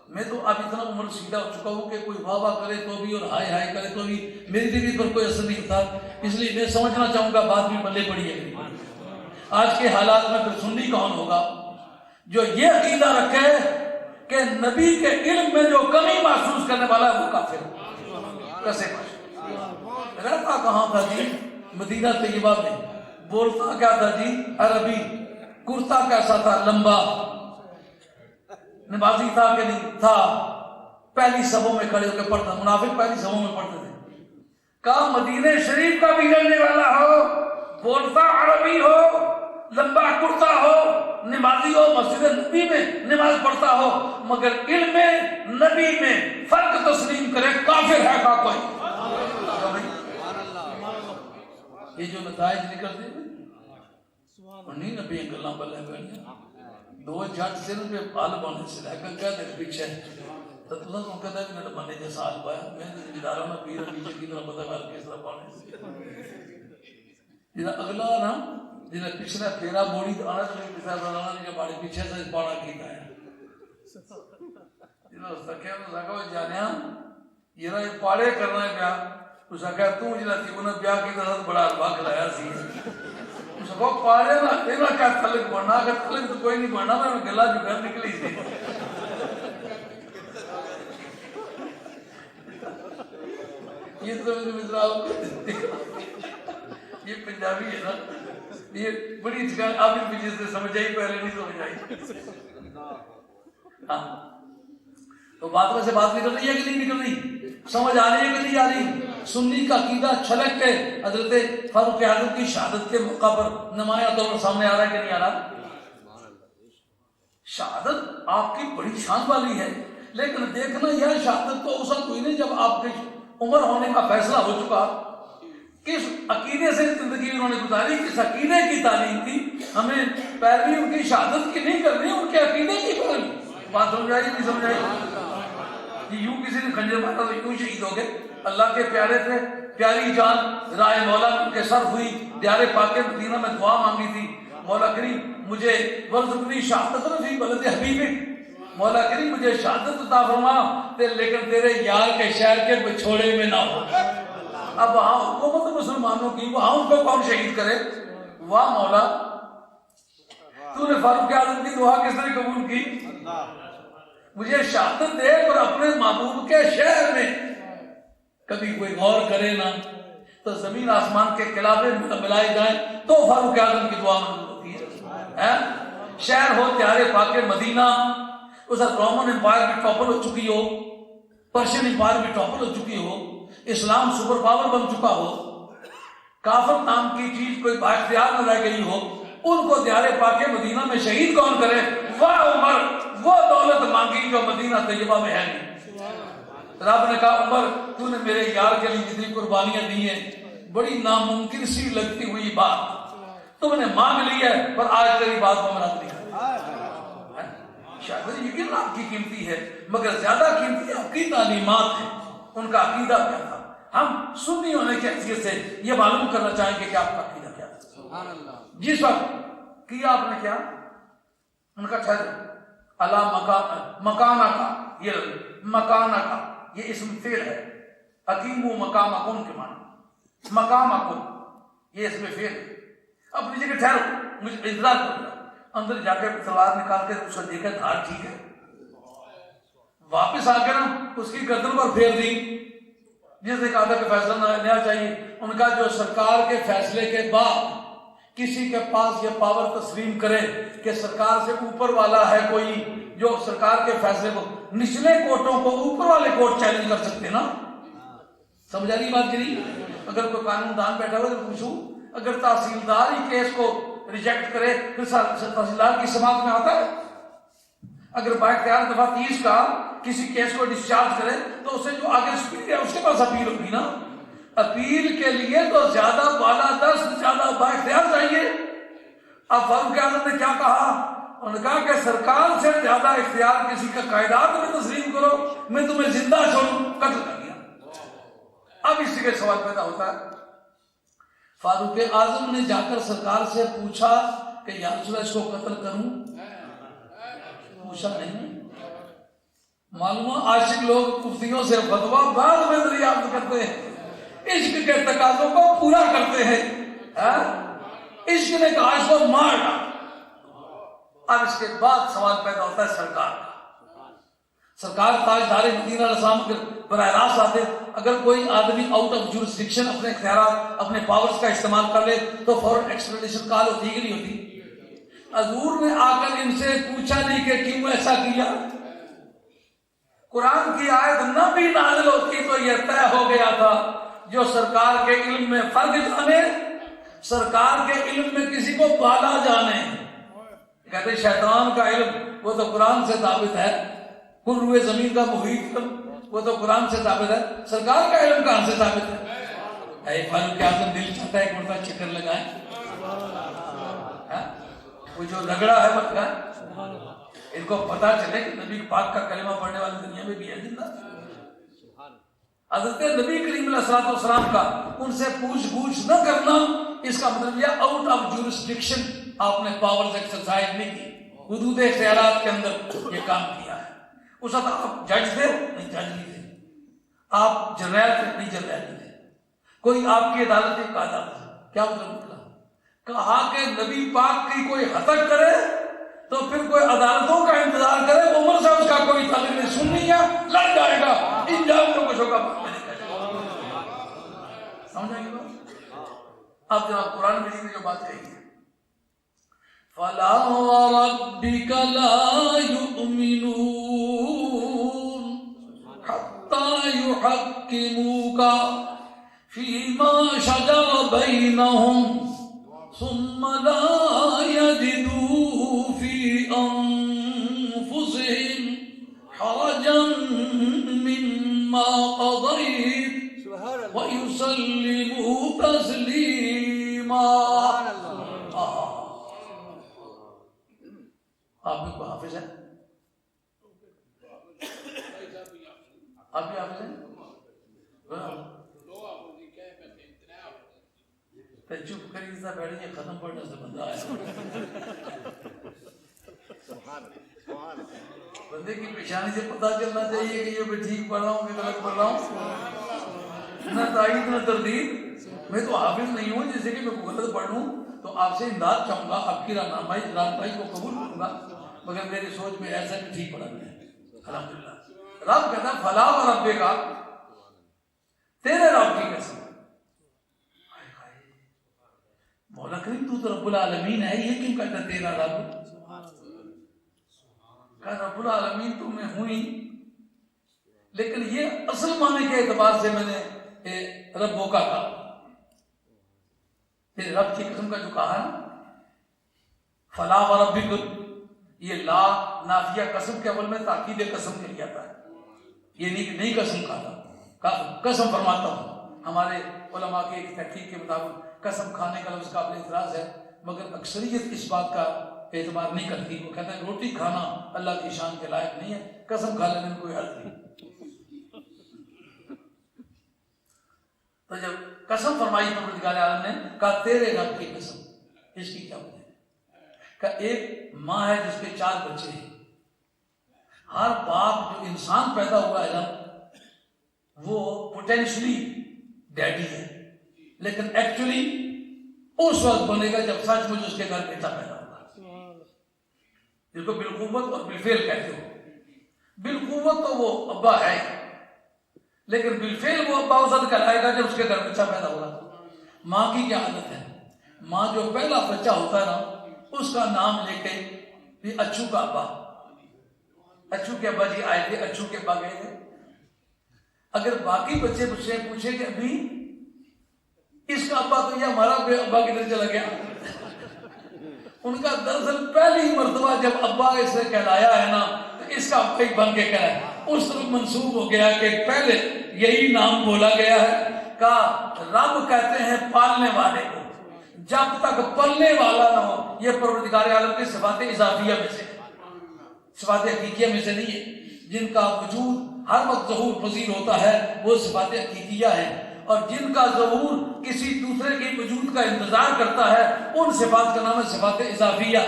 میں تو اب اتنا عمر سیدھا ہو چکا ہوں کہ کوئی واہ واہ کرے تو بھی اور ہائے ہائے کرے تو بھی میری دل پر کوئی اثر نہیں ہوتا، اس لیے میں سمجھنا چاہوں گا بات بھی بلے پڑی ہے۔ آج کے حالات میں پھر سنی کون ہوگا جو یہ عقیدہ رکھے کہ نبی کے علم میں جو کمی محسوس کرنے والا ہے وہ کافر ہے؟ کیسے رہتا کہاں تھا جی؟ مدینہ طیبہ میں، بولتا کیا تھا جی؟ عربی، کرتا کیسا تھا؟ لمبا، نمازی تھا کہ نہیں تھا؟ پہلی صفوں میں کھڑے ہو کے پڑھتا، منافق پہلی صفوں میں پڑھتے تھے، کا مدینہ شریف کا بھی رہنے والا ہو، بولتا عربی ہو، لمبا کرتا ہو، نمازی ہو، مسجد نبی میں نماز پڑھتا ہو، مگر علم نبی میں فرق تسلیم کرے، کافر ہے کا کوئی؟ یہ جو نتائج نکلتے ہیں انہیں نبی گلاں بلے بیٹھے دو جھٹ سر پہ پال بانے سے لے کر کیا دے پیچھے تو تُسا تو کہتا ہے کہ میرے بنے کے سال پایا میں جداروں میں پیر پیچھے کی طرح پتہ کر کس طرح پانے سے جنہا اگلا نا جنہا پچھلا پھیرا موڑی تو آنا تو میرے پسر بنانا نہیں کہ بڑے پیچھے سے پانا کیتا ہے جنہا اس تک کہا تو سکا جانے ہم یہ رہا پاڑے کرنا ہے بیا تو سکا تو جنہا تھی انہوں بیا کی طرح بڑا البا کھلایا سی اس کو پاڑے نا تیرا کیا تلک بڑھنا اگر تلک تو کوئی نہیں بڑھنا میں گلا جو گھر نکلی تھی یہ تو مجھے مصرا یہ پنجابی ہے نا یہ بڑی جگہ آپ ان پیچھے سے سمجھ آئی پہلے نہیں سمجھ آئی تو بات میں سے بات نکل رہی ہے کہ نہیں نکل رہی؟ سمجھ آ رہی ہے کہ نہیں آ رہی؟ سنی کا عقیدہ چھلک کے حضرت فاروق اعظم کی شہادت کے موقع پر نمایاں طور پر سامنے آ رہا ہے کہ نہیں آ رہا؟ شہادت آپ کی بڑی شان والی ہے، لیکن دیکھنا یہ شہادت تو اس وقت ہوئی نہیں جب آپ کی عمر ہونے کا فیصلہ ہو چکا، کس عقیدے سے زندگی انہوں نے گزاری، کس عقیدے کی تعلیم تھی، ہمیں پیروی ان کی شہادت کی نہیں کرنی، ان کے عقیدے کی پیروی۔ بات سمجھ آئی نہیں سمجھ آئی؟ یوں کسی نے خنجر مارا تو یوں شہید ہو گئے، اللہ کے پیارے تھے، پیاری جان رائے مولا ان کے سر ہوئی، دیار پاک مدینہ میں دعا مانگی تھی، مولا کریم مجھے ورزقنی شہادت فی بلد حبیبک، مولا کریم مجھے شہادت عطا فرما، لیکن تیرے یار کے شہر کے بچھوڑے میں نہ ہو۔ اب وہاں حکومت مسلمانوں کی، وہاں ان کو کون شہید کرے؟ واہ مولا تو نے فاروق اعظم کی دعا کس طرح قبول کی؟ مجھے شہادت دے پر اپنے محبوب کے شہر میں۔ کبھی کوئی غور کرے نا تو زمین آسمان کے کلابے ملائے جائیں تو فاروق اعظم کی دعا منظور ہوتی ہے۔ شہر ہو پیارے پاک مدینہ، اس وقت رومن امپائر بھی ٹاپل ہو چکی ہو، پرشین امپائر بھی ٹاپل ہو چکی ہو، اسلام سپر پاور بن چکا ہو، کافر نام کی چیز کوئی بااختیار نہ رہ گئی ہو، ان کو دیار پاک مدینہ میں شہید کون کرے؟ واہ عمر وہ دولت مانگی جو مدینہ طیبہ میں ہے نہیں۔ رب نے کہا عمر تو نے میرے یار کے لیے جتنی قربانیاں دی ہیں، بڑی ناممکن سی لگتی ہوئی بات تم نے مانگ لی ہے، پر آج تیری بات کو مراد نہیں۔ شاید یقین آپ کی قیمتی ہے، مگر زیادہ قیمتی آپ کی تعلیمات ہیں، ان کا عقیدہ کیا تھا۔ ہم سنی ہونے کی حیثیت سے یہ معلوم کرنا چاہیں گے کہ آپ کا عقیدہ کیا تھا۔ جس وقت کیا آپ نے کیا؟ ان کا ٹھہر اللہ مکانہ کا، یہ مکانہ کا یہ اسم فعل ہے، اقیموا مقامکم کے معنی، مقامکم یہ اسم فعل ہے، اپنی جگہ ٹھہرو، مجھے انتظار کرو۔ اندر جا کے تلوار نکال کے اس کو دیکھا دھار ٹھیک ہے، واپس آ کے نا اس کی گردن پر پھیر دی، جس نے کہا تھا کہ فیصلہ نیا چاہیے، ان کا جو سرکار کے فیصلے کے بعد کسی کے پاس یہ پاور تسلیم کرے کہ سرکار سے اوپر والا ہے کوئی جو سرکار کے فیصلے کو، نچلے کوٹوں کو اوپر والے کوٹ چیلنج کر سکتے نا؟ سمجھ آ رہی بات کی نہیں؟ اگر کوئی قانون دان بیٹھا ہو تو پوچھوں، اگر تحصیلدار ہی کیس کو ریجیکٹ کرے پھر تحصیلدار کی سماعت میں آتا ہے؟ اگر بااختیار دفعہ 30 کا کسی کیس کو ڈسچارج کرے تو اسے جو آگے سپیریئر ہے اس کے پاس اپیل ہوگی نا۔ اپیل کے لیے تو زیادہ بالا دست، زیادہ بااختیار چاہیے۔ اب فاروق اعظم نے کیا کہا؟ انہوں نے کہا کہ سرکار سے زیادہ اختیار کسی کا قائدات میں تسلیم کرو، میں تمہیں زندہ چھوڑوں، قتل کر دیا۔ اب اسی کے سوال پیدا ہوتا ہے، فاروق اعظم نے جا کر سرکار سے پوچھا کہ یا رسول اللہ اس کو قتل کروں؟ پوچھا نہیں۔ معلوم عاشق لوگ مفتیوں سے فتویٰ بعد میں دریافت کرتے ہیں، عشق کے تقاضوں کو پورا کرتے ہیں۔ عشق نے کہا اس کو مار ڈال۔ اب اس کے بعد سوال پیدا ہوتا ہے سرکار کا۔ سرکار تاجدار مدینہ علیہ السلام براہ راست آتے، اگر کوئی آدمی آؤٹ آف جورسڈکشن اپنے اختیارات اپنے پاورز کا استعمال کر لے تو فوراً ایکسٹریڈیشن کال ہوتی کہ نہیں ہوتی؟ حضور نے آ کر ان سے پوچھا نہیں کہ کیوں ایسا کیا؟ قرآن کی آیت نہ بھی نازل ہوتی تو یہ طے ہو گیا تھا جو سرکار کے علم میں فرق جانے، سرکار کے علم میں کسی کو بالا جانے. کہتے شیطان کا علم وہ تو قرآن سے ثابت ہے، کل روئے زمین کا محیط علم وہ تو قرآن سے ثابت ہے، سرکار کا علم کہاں سے ثابت ہے؟ اے فاروق اعظم دل چاہتا ہے ایک مرتبہ چکر لگائیں. وہ جو رگڑا ہے وقت کا، ان کو پتا چلے کہ نبی پاک کا کلمہ پڑھنے والی دنیا میں بھی ہے زندہ. حضرت نبی کریم علیہ الصلوۃ والسلام کا ان سے پوچھ گچھ نہ کرنا، اس کا مطلب یہ آؤٹ آف جورسڈکشن آپ نے پاورز ایکسرسائز نہیں کی، حدود اختیارات کے اندر یہ کام کیا ہے. اس وقت آپ جج تھے؟ نہیں جج نہیں تھے. آپ جرنیل تھے؟ نہیں جرنیل نہیں تھے. کوئی آپ کی عدالت ایک عدالت ہے. کیا مطلب نکلا؟ کہا کہ نبی پاک کی کوئی ہتک کرے تو پھر کوئی عدالتوں کا انتظار کرے، عمر سے اس کا کوئی تعلق نہیں، سننی ہے لڑ جائے گا، ان جاؤں کچھ ہوگا. سمجھا گی بات؟ اب جناب قرآن مجید نے جو بات کہی ہے، فَلَا وَرَبِّكَ لَا يُؤْمِنُونَ حَتَّى يُحَكِّمُوكَ فِيمَا شَجَرَ بَيْنَهُمْ ثُمَّ لَا يَجِدُوا فِي أَنفُسِهِمْ حَرَجًا مِّمَّا قَضَيْتَ وَيُسَلِّمُوا تَسْلِيمًا. آپ بھی کو حافظ ہیں؟ آپ بھی حافظ ہیں؟ چپ کری سا بیٹھے ختم پڑھنے سے بندہ آیا. بندے کی پیشانی سے پتا چلنا چاہیے کہ یہ میں ٹھیک پڑھ رہا ہوں کہ غلط پڑھ رہا ہوں. نہ تائید نہ تردید. میں تو حافظ نہیں ہوں جیسے کہ میں غلط پڑھ لوں تو آپ سے امداد چاہوں گا، آپ کی رہنمائی کو قبول کروں گا، مگر میری سوچ میں ایسا بھی ٹھیک پڑھا نہیں ہے. الحمدللہ. رب کہتا ہے فلا وربک کا، تیرے رب کی قسم. مولا کریم تو رب العالمین ہے، یہ کیوں کہتا ہے تیرا رب؟ کہ رب العالمین تو میں ہوں ہی، لیکن یہ اصل معنی کے اعتبار سے میں نے ربوں کا کہا. تیرے رب کی قسم کا جو کہا ہے فلا وربک، یہ لا نافیہ قسم کے اول میں تاکید قسم کے لیے آتا ہے. یہ نہیں کہ نہیں قسم کھاتا، قسم فرماتا ہوں. ہمارے علماء کے ایک تحقیق کے مطابق قسم کھانے کا لفظ قابل اعتراض ہے، مگر اکثریت اس بات کا اعتبار نہیں کرتی. وہ کہتا ہے روٹی کھانا اللہ کی شان کے لائق نہیں ہے، قسم کھا لینے میں کوئی حرج نہیں. تو جب قسم فرمائی پروردگار عالم نے کہا تیرے رب کی قسم. اس کی کیا وجہ ہے؟ کہ ایک ماں ہے جس کے 4 بچے ہیں. ہر باپ جو انسان پیدا ہوا ہے نا وہ پوٹینشلی ڈیڈی ہے، لیکن ایکچولی اس وقت بنے گا جب سچ مجھ اس کے گھر بیٹا پیدا ہوگا، جس کو بالقوت اور بالفعل کہتے ہو. بالقوت تو وہ ابا ہے، لیکن بالفعل وہ ابا اس وقت کہلائے گا جب اس کے گھر بچہ پیدا ہوگا. ماں کی کیا حالت ہے؟ ماں جو پہلا بچہ ہوتا ہے نا اس کا نام لے کے بھی اچھو کا ابا، اچھو کے ابا جی آئے تھے، اچھو کے ابا گئے تھے. اگر باقی بچے مجھ سے پوچھے کہ ابھی اس کا ابا تو یہ ہمارا ابا کدھر چلا گیا، ان کا دراصل پہلی مرتبہ جب ابا اس نے کہلایا ہے نا تو اس کا ابا ہی بن کے کہلایا. اس طرح منسوب ہو گیا کہ پہلے یہی نام بولا گیا ہے. کہا رب کہتے ہیں پالنے والے کو، جب تک پلنے والا نہ ہو. یہ پروردگار عالم کی صفات اضافیہ میں سے، صفات حقیقیہ میں سے نہیں ہے. جن کا وجود ہر وقت ظہور پذیر ہوتا ہے وہ صفات حقیقیہ ہیں، اور جن کا ظہور کسی دوسرے کے وجود کا انتظار کرتا ہے ان صفات کا نام ہے صفات اضافیہ.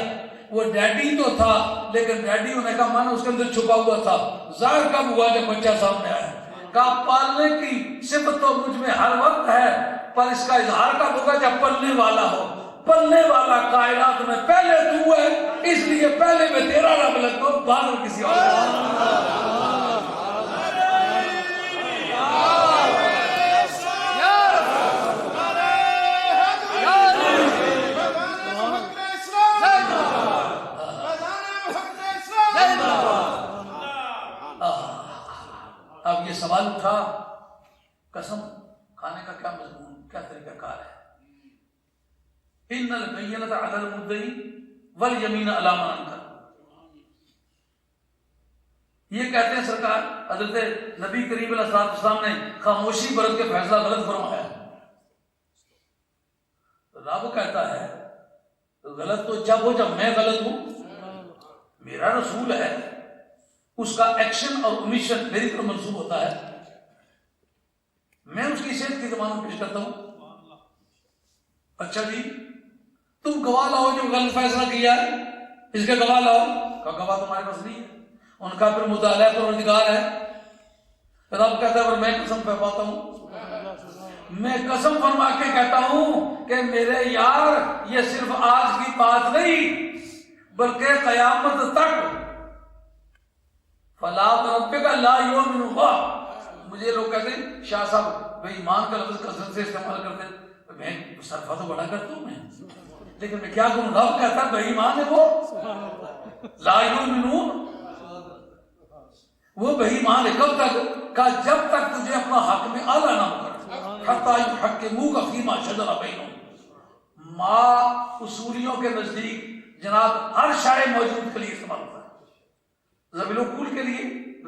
وہ ڈیڈی تو تھا لیکن ڈیڈی ہونے کا معنی اس کے اندر چھپا ہوا تھا. ظاہر کب ہوا جب بچہ سامنے آیا. کہا پالنے کی صفت تو مجھ میں ہر وقت ہے، پر اس کا اظہار کب ہوگا جب پلنے والا ہو. پلنے والا کائنات میں پہلے تو ہے، اس لیے پہلے میں تیرا رب لگ دو، بعد میں کسی اور اب یہ سوال اٹھا قسم کھانے کا کیا مضمون، کیا طریقہ کار ہے؟ ان البینۃ علی المدعی والیمین علی من انکر. یہ کہتے ہیں سرکار حضرت نبی کریم علیہ السلام نے خاموشی برت کے فیصلہ غلط فرمایا. رب کہتا ہے غلط تو جب ہو جب میں غلط ہوں. میرا رسول ہے، اس کا ایکشن اور اومیشن میری طرف منسوب ہوتا ہے، میں اس کی صحت کی ضمانت پیش کرتا ہوں. اچھا جی تم گواہ لاؤ جو غلط فیصلہ کیا ہے، اس کے گواہ لاؤ. کا گواہ تمہارے پاس نہیں ہے. ان کا پھر مطالعہ پروردگار ہے. رب کہتا ہے اور میں قسم پہ پاتا ہوں، میں قسم فرما کے کہتا ہوں کہ میرے یار یہ صرف آج کی بات نہیں بلکہ قیامت تک. فلا وربک لا یؤمنون. مجھے لوگ کہتے ہیں شاہ صاحب بھائی ایمان کا لفظ کثرت سے استعمال کرتے ہیں. میں صرفہ تو بڑا کرتا ہوں میں، لیکن میں کیا کروں؟ رب کہتا ہے بھائی ایمان ہے وہ لا یؤمنون، وہ بھائی ایمان ہے. کب تک؟ کہ جب تک تجھے اپنا حق میں اعلیٰ نہ کر حتی یحکموک فیما شجر بینہم. ما اصولیوں کے نزدیک جناب ہر شے موجود کے لیے استعمال ہوتا ہے. ذوی العقول کے لیے،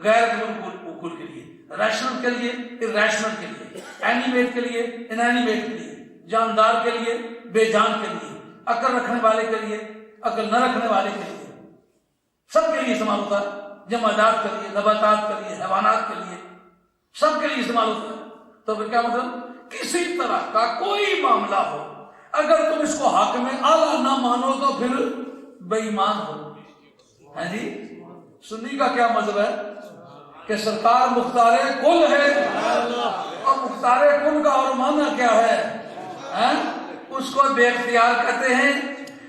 غیر ذوی العقول کے لیے، ریشنل کے لیے، irrational کے لیے، اینیمیٹ کے لیے، انینیمیٹ کے لیے، جاندار کے لیے، بے جان کے لیے، عقل رکھنے والے کے لیے، عقل نہ رکھنے والے کے لیے، سب کے لیے استعمال ہوتا ہے. جمادات کے لیے، نباتات کے لیے، حیوانات کے لیے، سب کے لیے استعمال ہوتا ہے. تو پھر کیا مطلب؟ کسی طرح کا کوئی معاملہ ہو اگر تم اس کو حق میں اعلیٰ نہ مانو تو پھر بے ایمان ہو. ہے جی سنی کا کیا مطلب ہے کہ سرکار مختار کل ہے، اور مختار کل کا اور معنی کیا ہے؟ اس کو بے اختیار کہتے ہیں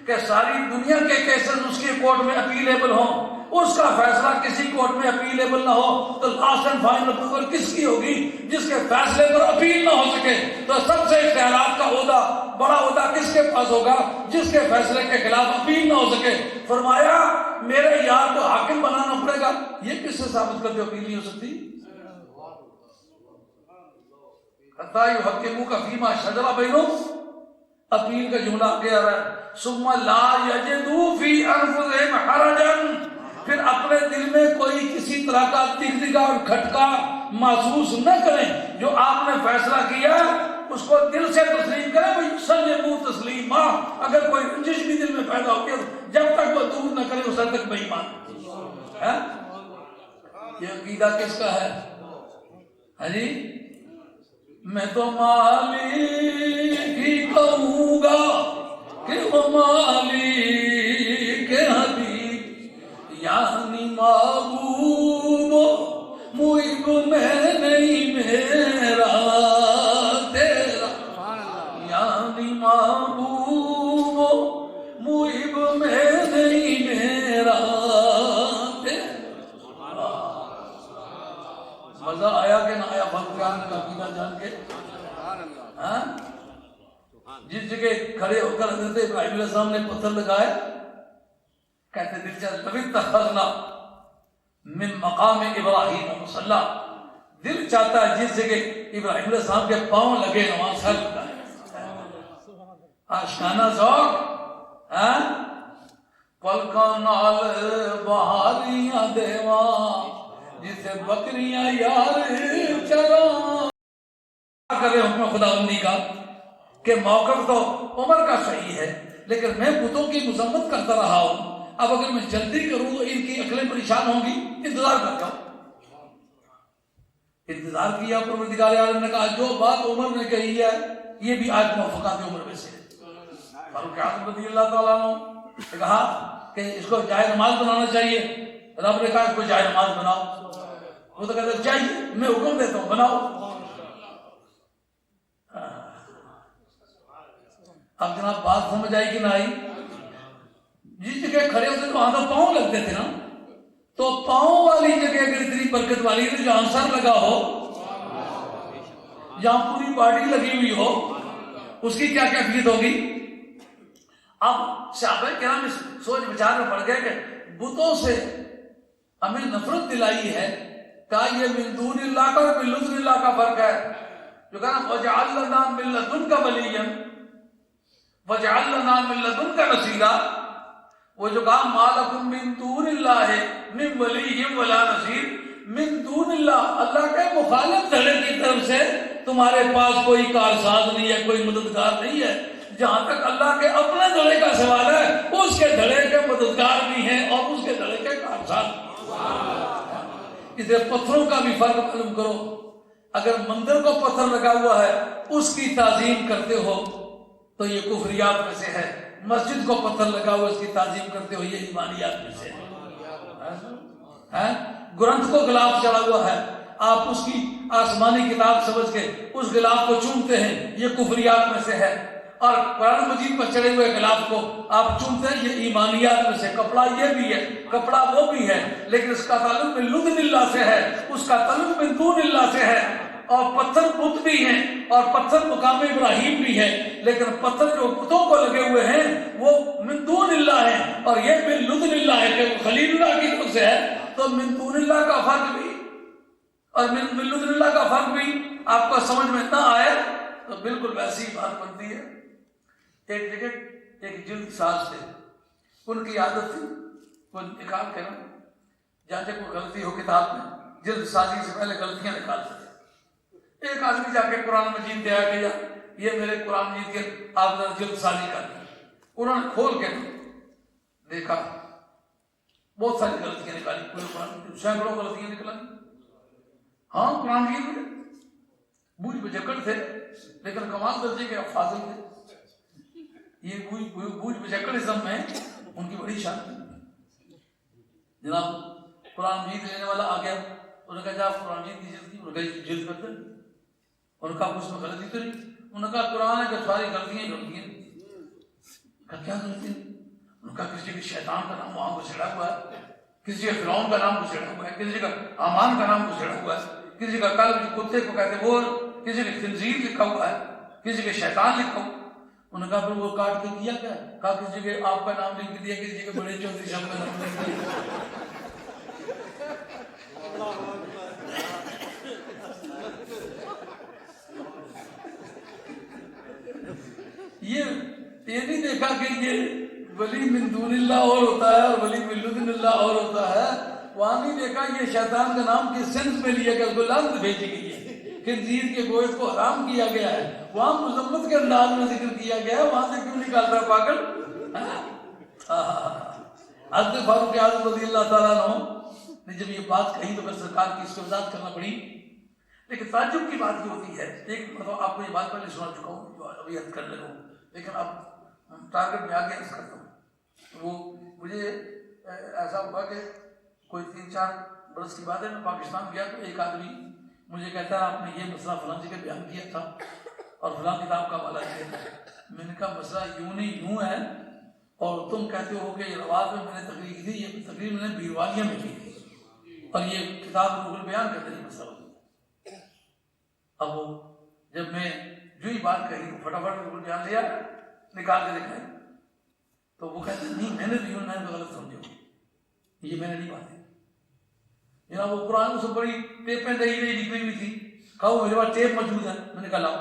کہ ساری دنیا کے کیسز اس کے کورٹ میں اپیلیبل ہوں، اس کا فیصلہ کسی کورٹ میں اپیلیبل نہ ہو تو لاسٹ اینڈ فائنل اپروول کس کی ہوگی؟ جس کے فیصلے پر اپیل نہ ہو سکے. تو سب سے اختیارات کا عہدہ، بڑا عہدہ کس کے پاس ہوگا؟ جس کے فیصلے کے خلاف اپیل نہ ہو سکے. فرمایا میرے یار کو حاکم بنانا پڑے گا. یہ کس سے ثابت کرتے اپیل نہیں ہو سکتی؟ حتی یحکموک فیما شجر بینہم. اپیل کا جملہ آگے آ رہا ہے ثم لا یجدوا فی انفسہم حرجا. پھر اپنے دل میں کوئی کسی طرح کا تکلیف اور کھٹکا محسوس نہ کریں. جو آپ نے فیصلہ کیا اس کو دل سے تسلیم کریں. بھائی سلموا تسلیما. اگر کوئی رنجش بھی دل میں پیدا ہوتی ہے جب تک وہ دور نہ کرے اس حد تک بے ایمان ہے. یہ عقیدہ کس کا ہے؟ ہاں جی میں تو مالک ہی کہوں گا کہ وہ مالک حبیب، یعنی محبوب محب میں نہیں میرا تیرا، یعنی محبوب محب میں نہیں میرا تیرا. مزہ آیا کہ نہ آیا بھگوان کا عقیدہ جان کے؟ جس جگہ کھڑے ہو کر حضرت ابراہیم علیہ السلام نے پتھر لگائے، کہتے دل چاہتا اتخذنا من مقام ابراہیم مصلی. دل چاہتا ہے جس جگہ ابراہیم علیہ السلام کے پاؤں لگے وہاں سر لگائے. آشکانہ ذوق پلکاں نال بہاریاں دیواں جسے بکریاں یار چراں. کرے حکم خداوندی کا کہ موقف تو عمر کا صحیح ہے لیکن میں بتوں کی مذمت کرتا رہا ہوں. اب اگر میں جلدی کروں تو ان کی عقلیں پریشان ہوں گی. انتظار کرتا ہوں. انتظار کیا. پروردگار عالم نے کہا جو بات عمر نے کہی ہے یہ بھی آج موافقات عمر میں سے. فاروق اعظم رضی اللہ تعالیٰ عنہ نے کہا کہ اس کو جائے نماز بنانا چاہیے. رب نے کہا اس کو جائے نماز بناؤ. وہ تو کہتے چاہیے، میں حکم دیتا ہوں بناؤ. اب جناب بات سمجھ آئی کہ نہ آئی؟ جس جگہ کھڑے ہوتے تو وہاں تو پاؤں لگتے تھے نا. تو پاؤں والی جگہ اگر اتنی برکت والی ہے جہاں سر لگا ہو، جہاں پوری باڈی لگی ہوئی ہو، اس کی کیا کیفیت ہوگی؟ اب صحابہ کرام اس سوچ بچار میں پڑ گئے کہ بتوں سے ہمیں نفرت دلائی ہے. کہا یہ من دون اللہ کا اور من لطف اللہ کا فرق ہے. جو کہا نا وَجَعَلْ لَنَا مِن لَّدُنْكَ وَلِيًّا وَجَعَلْ لَنَا مِن لَّدُنْكَ نَصِيرًا، وہ جو کہا مَا لَكُم مِّن دُونِ اللَّهِ مِن وَلِيٍّ وَلَا نَصِيرٍ، من دون اللہ، اللہ کے مخالف دھڑے کی طرف سے تمہارے پاس کوئی کارساز نہیں ہے، کوئی مددگار نہیں ہے۔ جہاں تک اللہ کے اپنے دھڑے کا سوال ہے، اس کے دھڑے کے مددگار بھی ہیں اور اس کے دھڑے کے کارساز بھی۔ اسے پتھروں کا بھی فرق معلوم کرو، اگر مندر کو پتھر لگا ہوا ہے اس کی تعظیم کرتے ہو تو یہ کفریات میں سے ہے، مسجد کو پتھر لگا ہوا اس کی تعظیم کرتے ہو یہ ایمانیات میں سے ہے۔ گرنتھ کو غلاف چڑھا ہوا ہے، آپ اس کی آسمانی کتاب سمجھ کے اس غلاف کو چومتے ہیں، یہ کفریات میں سے ہے۔ اور قرآن مجید پر چڑھے ہوئے غلاف کو آپ چومتے ہیں، یہ ایمانیات میں سے۔ کپڑا یہ بھی ہے، کپڑا وہ بھی ہے، لیکن اس کا تعلق من لدن اللہ سے ہے، اس کا تعلق من دون اللہ سے ہے۔ اور پتھر بت بھی ہیں اور پتھر مقام ابراہیم بھی ہے، لیکن پتھر جو بتوں کو لگے ہوئے ہیں وہ من دون اللہ ہیں، اور یہ من لدن اللہ ہے کہ وہ خلیل اللہ کی طرف سے ہے۔ تو من دون اللہ کا فرق بھی اور من لدن اللہ کا فرق بھی آپ کو سمجھ میں نہ آئے تو بالکل ویسی بات بنتی ہے۔ ایک جگہ ایک جلد ساز تھے، ان کی عادت تھی وہ نکال کے نا جہاں جب کوئی غلطی ہو کتاب میں جلد سازی سے پہلے غلطیاں نکالتے تھے۔ ایک آدمی جا کے قرآن مجید دے آ گیا، یہ میرے قرآن مجید کے آپ جلد سازی کر دی۔ انہوں نے کھول کے دیکھا، بہت ساری غلطیاں نکالی، پورے قرآن میں سینکڑوں غلطیاں نکالی۔ ہاں قرآن مجید میں بوجھ بجکڑ تھے لیکن کمال درجے کے فاضل تھے۔ یہ بوجھ بجکڑ میں ان کی بڑی شان تھی۔ جناب قرآن مجید لینے والا آ گیا، انہوں نے کہا جا قرآن مجید کی جلد کی، انہوں نے کہا جلد کر دیں، اور کہا اس میں غلطی تو نہیں، انہوں نے کہا قرآن ہے کہ ساری غلطیاں ہی غلطیاں۔ کہا کیا غلطی؟ انہوں نے کہا کسی جگہ شیطان کا نام وہاں کو چھڑا ہوا ہے، کسی جگہ فرعون کا نام کو چھڑا ہوا ہے، کسی جگہ حامان کا نام کو چھڑا ہوا ہے، کسی جگہ کلب کتے کو کہتے وہ، کسی جگہ خنزیر لکھا ہوا ہے، کسی جگہ شیطان لکھا ہوا۔ انہوں نے کہا پھر وہ کاٹ کے کیا کیا؟ کہا کسی جگہ آپ کا نام لکھ دیا، کسی جگہ بڑے چودھری صاحب کا نام لکھ دیا۔ یہ نہیں دیکھا کہ یہ ولی من دون اللہ اور ہوتا ہے اور ولی من لدن اللہ اور ہوتا ہے، وہاں نہیں دیکھا یہ شیطان کا نام کس سینس میں لیا گیا، اس کو لعنت بھیجی گئی ہے، خنزیر کے گوشت کو حرام کیا گیا ہے، وہاں مذمت کے انداز میں ذکر کیا گیا ہے، وہاں سے کیوں نکالتا ہے پاگل؟ حضرت فاروق اعظم رضی اللہ تعالیٰ عنہ نے جب یہ بات کہی تو پھر سرکار کی اس کو وضاحت کرنا پڑی۔ لیکن تعجب کی بات یہ ہوتی ہے، ایک مطلب آپ کو یہ بات پہلے سنا چکا ہوں جو ابھی عرض کر لگا ہوں، لیکن اب ٹارگٹ میں آگے عرض کرتا ہوں۔ وہ مجھے ایسا ہوا کہ کوئی 3-4 برس کی بات ہے، میں پاکستان گیا تو ایک آدمی مجھے کہتا ہے آپ نے یہ مسئلہ فلاں جگہ بیان کیا تھا اور فلاں کتاب کا حوالہ دیا تھا۔ میں نے کہا مسئلہ یوں نہیں یوں ہے، اور تم کہتے ہو کہ یہ رواز میں نے تقریر کی تھی، یہ تقریر میں نے بیروالیہ میں کی تھی، اور یہ کتاب روح البیان کرتے نہیں مسئلہ ہوتا۔ اب وہ جب میں جو ہی بات کہی فٹافٹ روح البیان لیا نکال کے دکھائی تو وہ کہتے ہیں نہیں میں نے بھی میں غلط سمجھو، یہ میں نے نہیں بات کی۔ جناب وہ قرآن اس بڑی ٹیپیں دہی رہی نکلی ہوئی تھی، کہا وہ میرے پاس ٹیپ موجود ہے، میں نے کہا لاؤ۔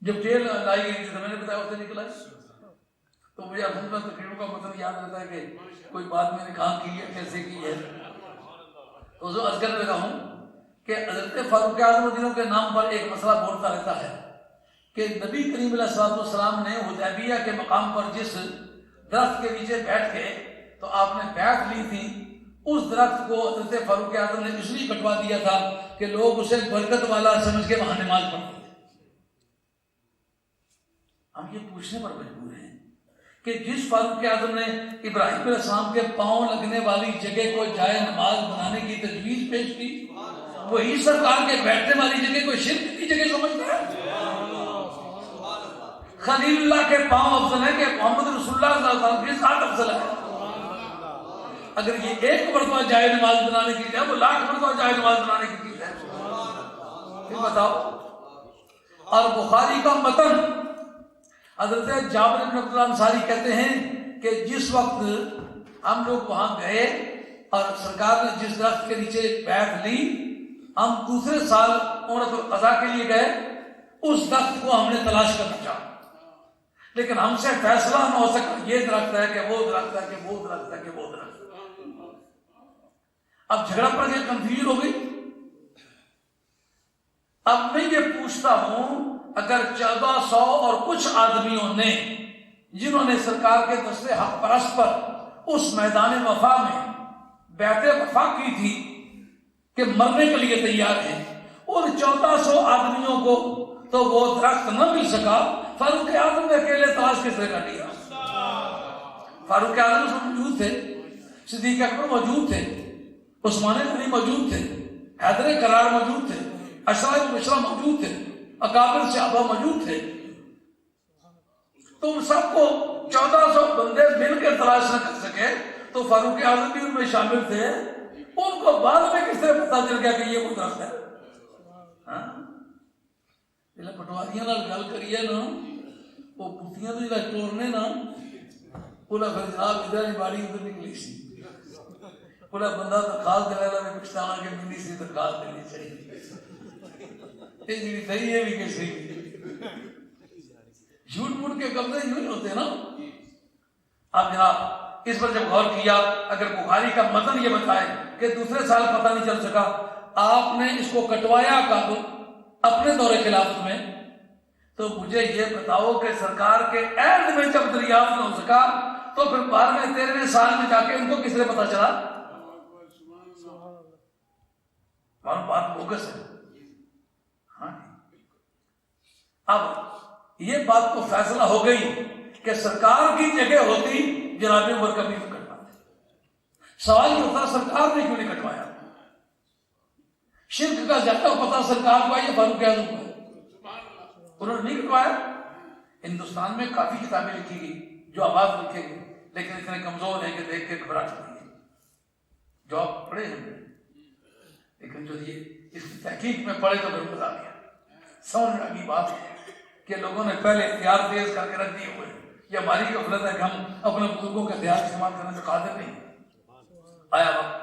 جب ٹیپ لائی گئی تھی تو میں نے بتایا اسے نکلا۔ تو مجھے الحمدللہ تقریروں کا مطلب یاد رہتا ہے کہ کوئی بات میں نے کہاں کی ہے کیسے کی ہے۔ تو جو عرض کرنے لگا ہوں کہ حضرت فاروق اعظم رضی اللہ کے نام پر ایک مسئلہ بولتا رہتا ہے کہ نبی کریم علیہ الصلوۃ والسلام نے حدیبیہ کے مقام پر جس درخت کے نیچے بیٹھ کے تو آپ نے بیعت لی تھی، اس درخت کو حضرت فاروق اعظم نے اس لیے کٹوا دیا تھا کہ لوگ اسے برکت والا سمجھ کے وہاں نماز پڑھتے تھے۔ ہم یہ پوچھنے پر مجبور ہیں کہ جس فاروق اعظم نے ابراہیم علیہ السلام کے پاؤں لگنے والی جگہ کو جائے نماز بنانے کی تجویز پیش کی، وہی سرکار کے بیٹھنے والی جگہ کو شرک کی جگہ سمجھتا ہے۔ خلیل اللہ کے پاؤں افضل ہے کہ محمد رسول اللہ صلی اللہ علیہ وسلم کی ذات افضل ہے۔ اگر یہ ایک مرتبہ جائے نماز بنانے کی چیز ہے، وہ 1,00,000 مرتبہ جائے نماز بنانے کی چیز ہے۔ پھر بتاؤ۔ اور بخاری کا متن حضرت جابر بن عبداللہ انصاری کہتے ہیں کہ جس وقت ہم لوگ وہاں گئے اور سرکار نے جس درخت کے نیچے بیعت لی ہم دوسرے سال عمرۃ القضاء کے لیے گئے، اس درخت کو ہم نے تلاش کرنا چاہا، لیکن ہم سے فیصلہ نہ ہو سکا یہ درخت ہے کہ وہ درخت ہے کہ وہ درخت ہے کہ وہ درخت ہے۔ اب جھگڑا پڑ گیا، کنفیوژن ہو گئی۔ اب میں یہ پوچھتا ہوں، اگر 1400 اور کچھ آدمیوں نے جنہوں نے سرکار کے دست حق پرست پر اس میدان وفا میں بیعت وفا کی تھی کہ مرنے کے لیے تیار ہیں، ان 1400 آدمیوں کو تو وہ درخت نہ مل سکا، فاروق اعظم نے اکیلے تلاش کس طرح کر لیا؟ فاروق اعظم اس میں موجود تھے، صدیق اکبر موجود تھے، عثمان غنی موجود تھے، حیدر کرار موجود تھے، اشرف مشرا موجود تھے، اکابر صحابہ موجود تھے، تم سب کو 1400 بندے مل کر تلاش نہ کر سکے تو فاروق اعظم بھی ان میں شامل تھے، ان کو بعد میں کس طرح پتا چل گیا کہ یہ وہ درخت ہے؟ پٹواریاں گل کریے نا، وہ پتیاں تو جب توڑنے نا، پورا پھر جناب ادھر ہی باڑی ادھر نکلی سی، پورا بندہ درخواست دے رہا ہے پچھتانا کہ ملی سی درخواست دینی چاہیے، یہ جی صحیح ہے بھی کہ صحیح، جھوٹ موٹ کے قبضے یوں ہی ہوتے ہیں نا۔ اب جناب اس پر جب غور کیا، اگر بخاری کا متن یہ بتائے کہ دوسرے سال پتہ نہیں چل سکا، آپ نے اس کو کٹوایا کب؟ اپنے دور خلافت میں، تو مجھے یہ بتاؤ کہ سرکار کے عہد میں جب دریافت نہ ہو سکا تو پھر 12ویں 13ویں سال میں جا کے ان کو کس طرح پتا چلا؟ بات بوگس ہے۔ ہاں، اب یہ بات کو فیصلہ ہو گئی کہ سرکار کی جگہ ہوتی جناب عمر کبھی نہیں کٹواتے۔ سوال یہ ہوتا سرکار نے کیوں نہیں کٹوایا؟ شرک کا زیادہ پتہ سرکار کو ہے یا فاروق اعظم کو ہے؟ انہوں نے نہیں کٹوایا۔ ہندوستان میں کافی کتابیں لکھی گئی جو آواز لکھے گئی، لیکن اتنے کمزور ہیں کہ دیکھ کے گھبراہٹ ہوتی ہے، جو آپ پڑھے ہیں، لیکن جو یہ اس کی تحقیق میں پڑھے تو پھر مزہ آ گیا، سمجھ میں آگی بات ہے کہ لوگوں نے پہلے اختیار تیز کر کے رکھ دیے ہوئے، یہ ہماری غفلت ہے کہ ہم اپنے بزرگوں کا اختیار استعمال کرنے سے قادر نہیں۔ آیا وقت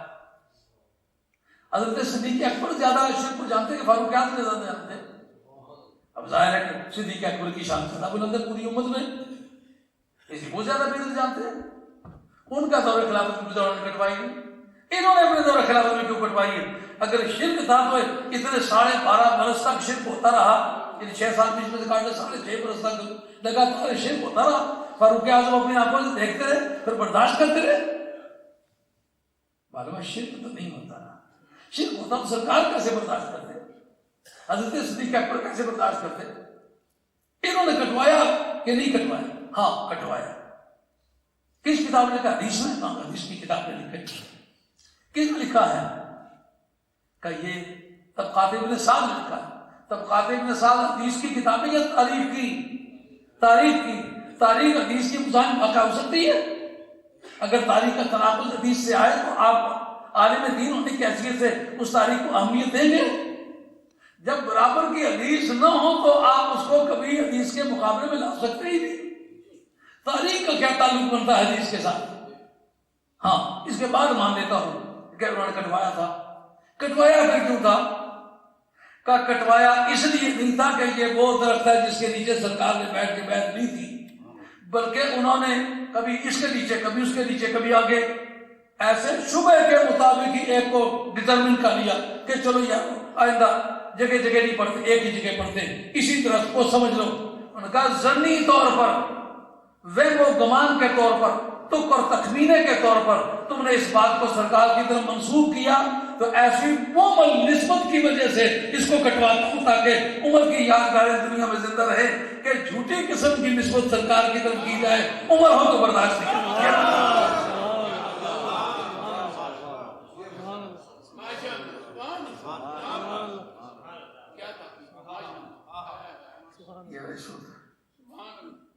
حضرت صدیق اکبر زیادہ شرک کو جانتے کہ فاروق اعظم سے زیادہ جانتے؟ اب ظاہر ہے کہ صدیق اکبر کی شان زیادہ بلند ہے پوری امت میں، اس کو زیادہ بہتر جانتے ہیں۔ ان کا دور خلافت میں دور کٹوائی ہے، انہوں نے اپنے دور خلافت میں کیوں کٹوائی ہے؟ اگر شرک تھا تو اتنے 12.5 برس تک شرک ہوتا رہا، یعنی 6 سال بیچ میں سے کاٹ لے 6.5 برس تک لگاتار شرک ہوتا رہا، فاروق اعظم اپنی آنکھوں سے دیکھتے رہے پھر برداشت کرتے رہے۔ معلوم ہے شرک تو نہیں ہوتا رہا، شرک ہوتا تو سرکار کیسے برداشت کرتے؟ حضرت صدیق اکبر کیسے برداشت کرتے؟ انہوں نے کٹوایا کہ نہیں کٹوایا؟ ہاں کٹوایا۔ کس کتاب نے لکھا؟ حدیث میں؟ ہاں حدیث کی کتاب نے لکھا۔ کس نے لکھا ہے؟ کہ یہ طبقات ابن سعد نے لکھا ہے۔ طبقات ابن سعد حدیث کی کتاب ہے یا تاریخ کی؟ تاریخ کی۔ تاریخ حدیث کی مزاحم واقع ہو سکتی ہے؟ اگر تاریخ کا تناقض حدیث سے آئے تو آپ عالم دین ہونے کی حیثیت سے اس تاریخ کو اہمیت دیں گے؟ جب برابر کی حدیث نہ ہو تو آپ اس کو کبھی حدیث کے مقابلے میں لا سکتے ہی نہیں۔ تاریخ کا کیا تعلق بنتا ہے حدیث کے ساتھ؟ ہاں اس کے بعد مان لیتا ہوں کہ انہوں نے کٹوایا تھا۔ کٹوایا پھر کیوں تھا؟ کا کٹوایا اس لیے نہیں تھا کہ یہ وہ درخت ہے جس کے نیچے سرکار نے بیٹھ کے بیعت لی تھی، بلکہ انہوں نے کبھی اس کے نیچے کبھی اس کے نیچے کبھی آگے ایسے شبہ کے مطابق ہی ایک کو ڈٹرمن کر لیا کہ چلو یار آئندہ جگہ جگہ نہیں پڑھتے، ایک ہی جگہ پڑھتے، اسی درخت کو سمجھ لو۔ انہوں نے کہا ظنی طور پر، وہم و گمان کے طور پر، تک اور تخمینے کے طور پر تم نے اس بات کو سرکار کی طرف منسوخ کیا، تو ایسی مومل نسبت کی وجہ سے اس کو کٹواتا ہوں تاکہ عمر کی یادگاریں دنیا میں زندہ رہے کہ جھوٹی قسم کی نسبت سرکار کی طرف کی جائے، عمر ہو تو برداشت نہیں کرتا۔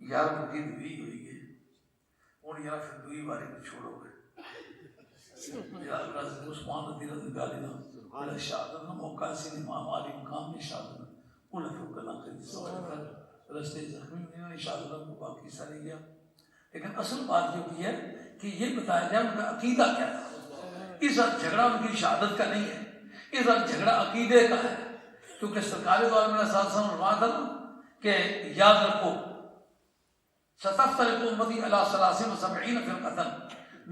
یار مجھے دوئی ہوئی گئی اور یار پھر دوئی باری کو چھوڑو گئے یار رضی عثمان رضی رضی گالینا بلا شہادت موقع سے امام علی مقام میں شہادت انہیں تو کلا کری سوال رستے زخمی انہوں نے شہادت کو باقی حصہ لے گیا۔ لیکن اصل بات جو کی ہے کہ یہ بتایا جائے ان کا عقیدہ کیا تھا۔ اس وقت جھگڑا ان کی شہادت کا نہیں ہے، اس وقت جھگڑا عقیدے کا ہے، کیونکہ سرکار دو عالم علیہ السلام نے فرمایا تھا کہ یاد رکھو ستفترق امتی علی 73 فرقۃ،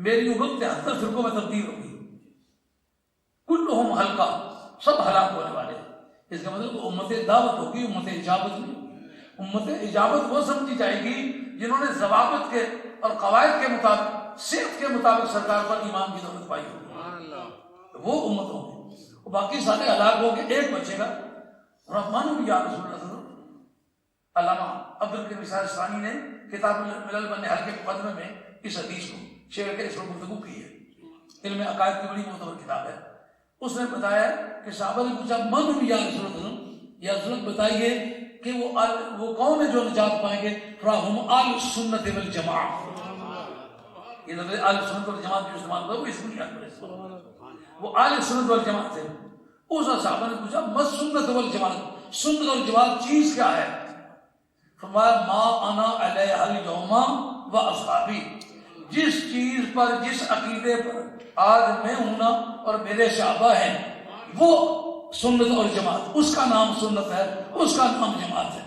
میری امت 73 فرقوں میں تبدیل ہوگی، کلہم حلقہ، سب ہلاک ہونے والے۔ اس کا مطلب امت دعوت ہوگی، امت اجابت نہیں ہوگی۔ امت اجابت وہ سمجھی جائے گی جنہوں نے ضوابط کے اور قواعد کے مطابق، صحت کے مطابق سرکار پر ایمان کی دولت پائی ہوگی، وہ امت ہوگی۔ باقی سارے ہلاک ہو کے ایک بچے گا۔ رحمان بھی یا رسول اللہ صلی اللہ علیہ وسلم، علامہ عبدالکریم ثانی نے کتاب ملل بنحل کے مقدمے میں اس حدیث کو شیئر کے اس پر گفتگو کی ہے، علم عقائد کی بڑی معتبر کتاب ہے۔ اس نے بتایا کہ صحابہ نے پوچھا من یا رسول اللہ، یا رسول اللہ بتائیے کہ وہ کون ہے جو نجات پائیں گے؟ فراہم آل سنت والجماع، یہ لفظ آل سنت والجماعت جو استعمال ہوتا ہے وہ اس بنیاد پر استعمال، وہ آل سنت والجماعت ہے۔ اس صحابہ نے پوچھا مس سنت والجماعت، سنت اور جماعت چیز کیا ہے؟ فرمایا ما انا علیہ اليوم و اصحابی، جس چیز پر، جس عقیدے پر آج میں ہوں نا اور میرے صحابہ ہیں، وہ سنت اور جماعت، اس کا نام سنت ہے، اس کا نام جماعت ہے۔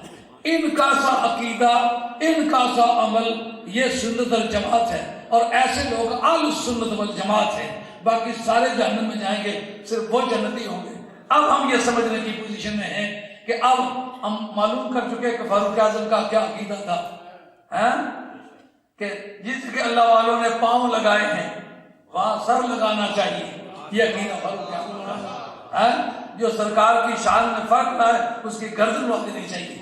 ان کا سا عقیدہ، ان کا سا عمل، یہ سنت اور جماعت ہے، اور ایسے لوگ اہل سنت والجماعت ہیں۔ باقی سارے جہنم میں جائیں گے، صرف وہ جنتی ہوں گے۔ اب ہم یہ سمجھنے کی پوزیشن میں ہیں کہ اب ہم معلوم کر چکے کہ فاروق اعظم کا کیا عقیدہ تھا، کہ جس کے اللہ والوں نے پاؤں لگائے ہیں وہاں سر لگانا چاہیے، یہ عقیدہ فاروق اعظم کا ہے۔ جو سرکار کی شان میں فرق لائے اس کی گردن روک دینی چاہیے۔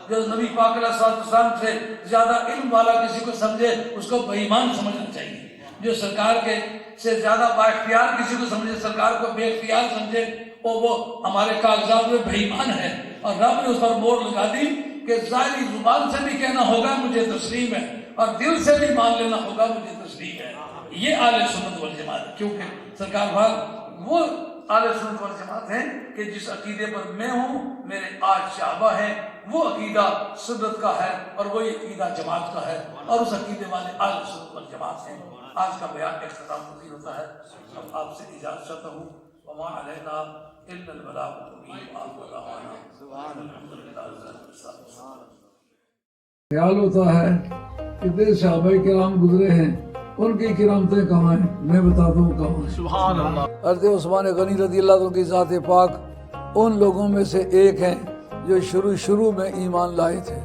جو نبی پاک علیہ السلام سے زیادہ علم والا کسی کو سمجھے اس کو بے ایمان سمجھنا چاہیے۔ جو سرکار کے سے زیادہ با اختیار کسی کو سمجھے، سرکار کو بے اختیار سمجھے، اور وہ ہمارے کاغذات میں بے ایمان ہے۔ اور رب نے اس پر مور لگا دی کہ ظاہری زبان سے بھی کہنا ہوگا مجھے تسلیم ہے، اور دل سے بھی مان لینا ہوگا مجھے تسلیم ہے۔ یہ اہل سنت والجماعت ہے، کیونکہ سرکار وہ اہل سنت والجماعت ہیں کہ جس عقیدے پر میں ہوں، میرے آج صحابہ ہیں، وہ عقیدہ سنت کا ہے، اور وہی عقیدہ جماعت کا ہے، اور اس عقیدے والے اہل سنت والجماعت ہیں۔ آج کا بیان اختتام پذیر ہوتا ہے۔ اب آپ سے اجازت چاہتا ہوں، وما علینا الا البلاغ المبین، وآخر دعوانا الحمد للہ رب العالمین۔ خیال ہوتا ہے کہ تیرے صحابہ کرام گزرے ہیں، ان کی کرامتیں کہاں ہیں؟ میں بتاتا ہوں کہاں ہیں۔ سبحان اللہ۔ حضرت عثمان غنی رضی اللہ عنہ کی ذات پاک ان لوگوں میں سے ایک ہیں جو شروع میں ایمان لائے تھے۔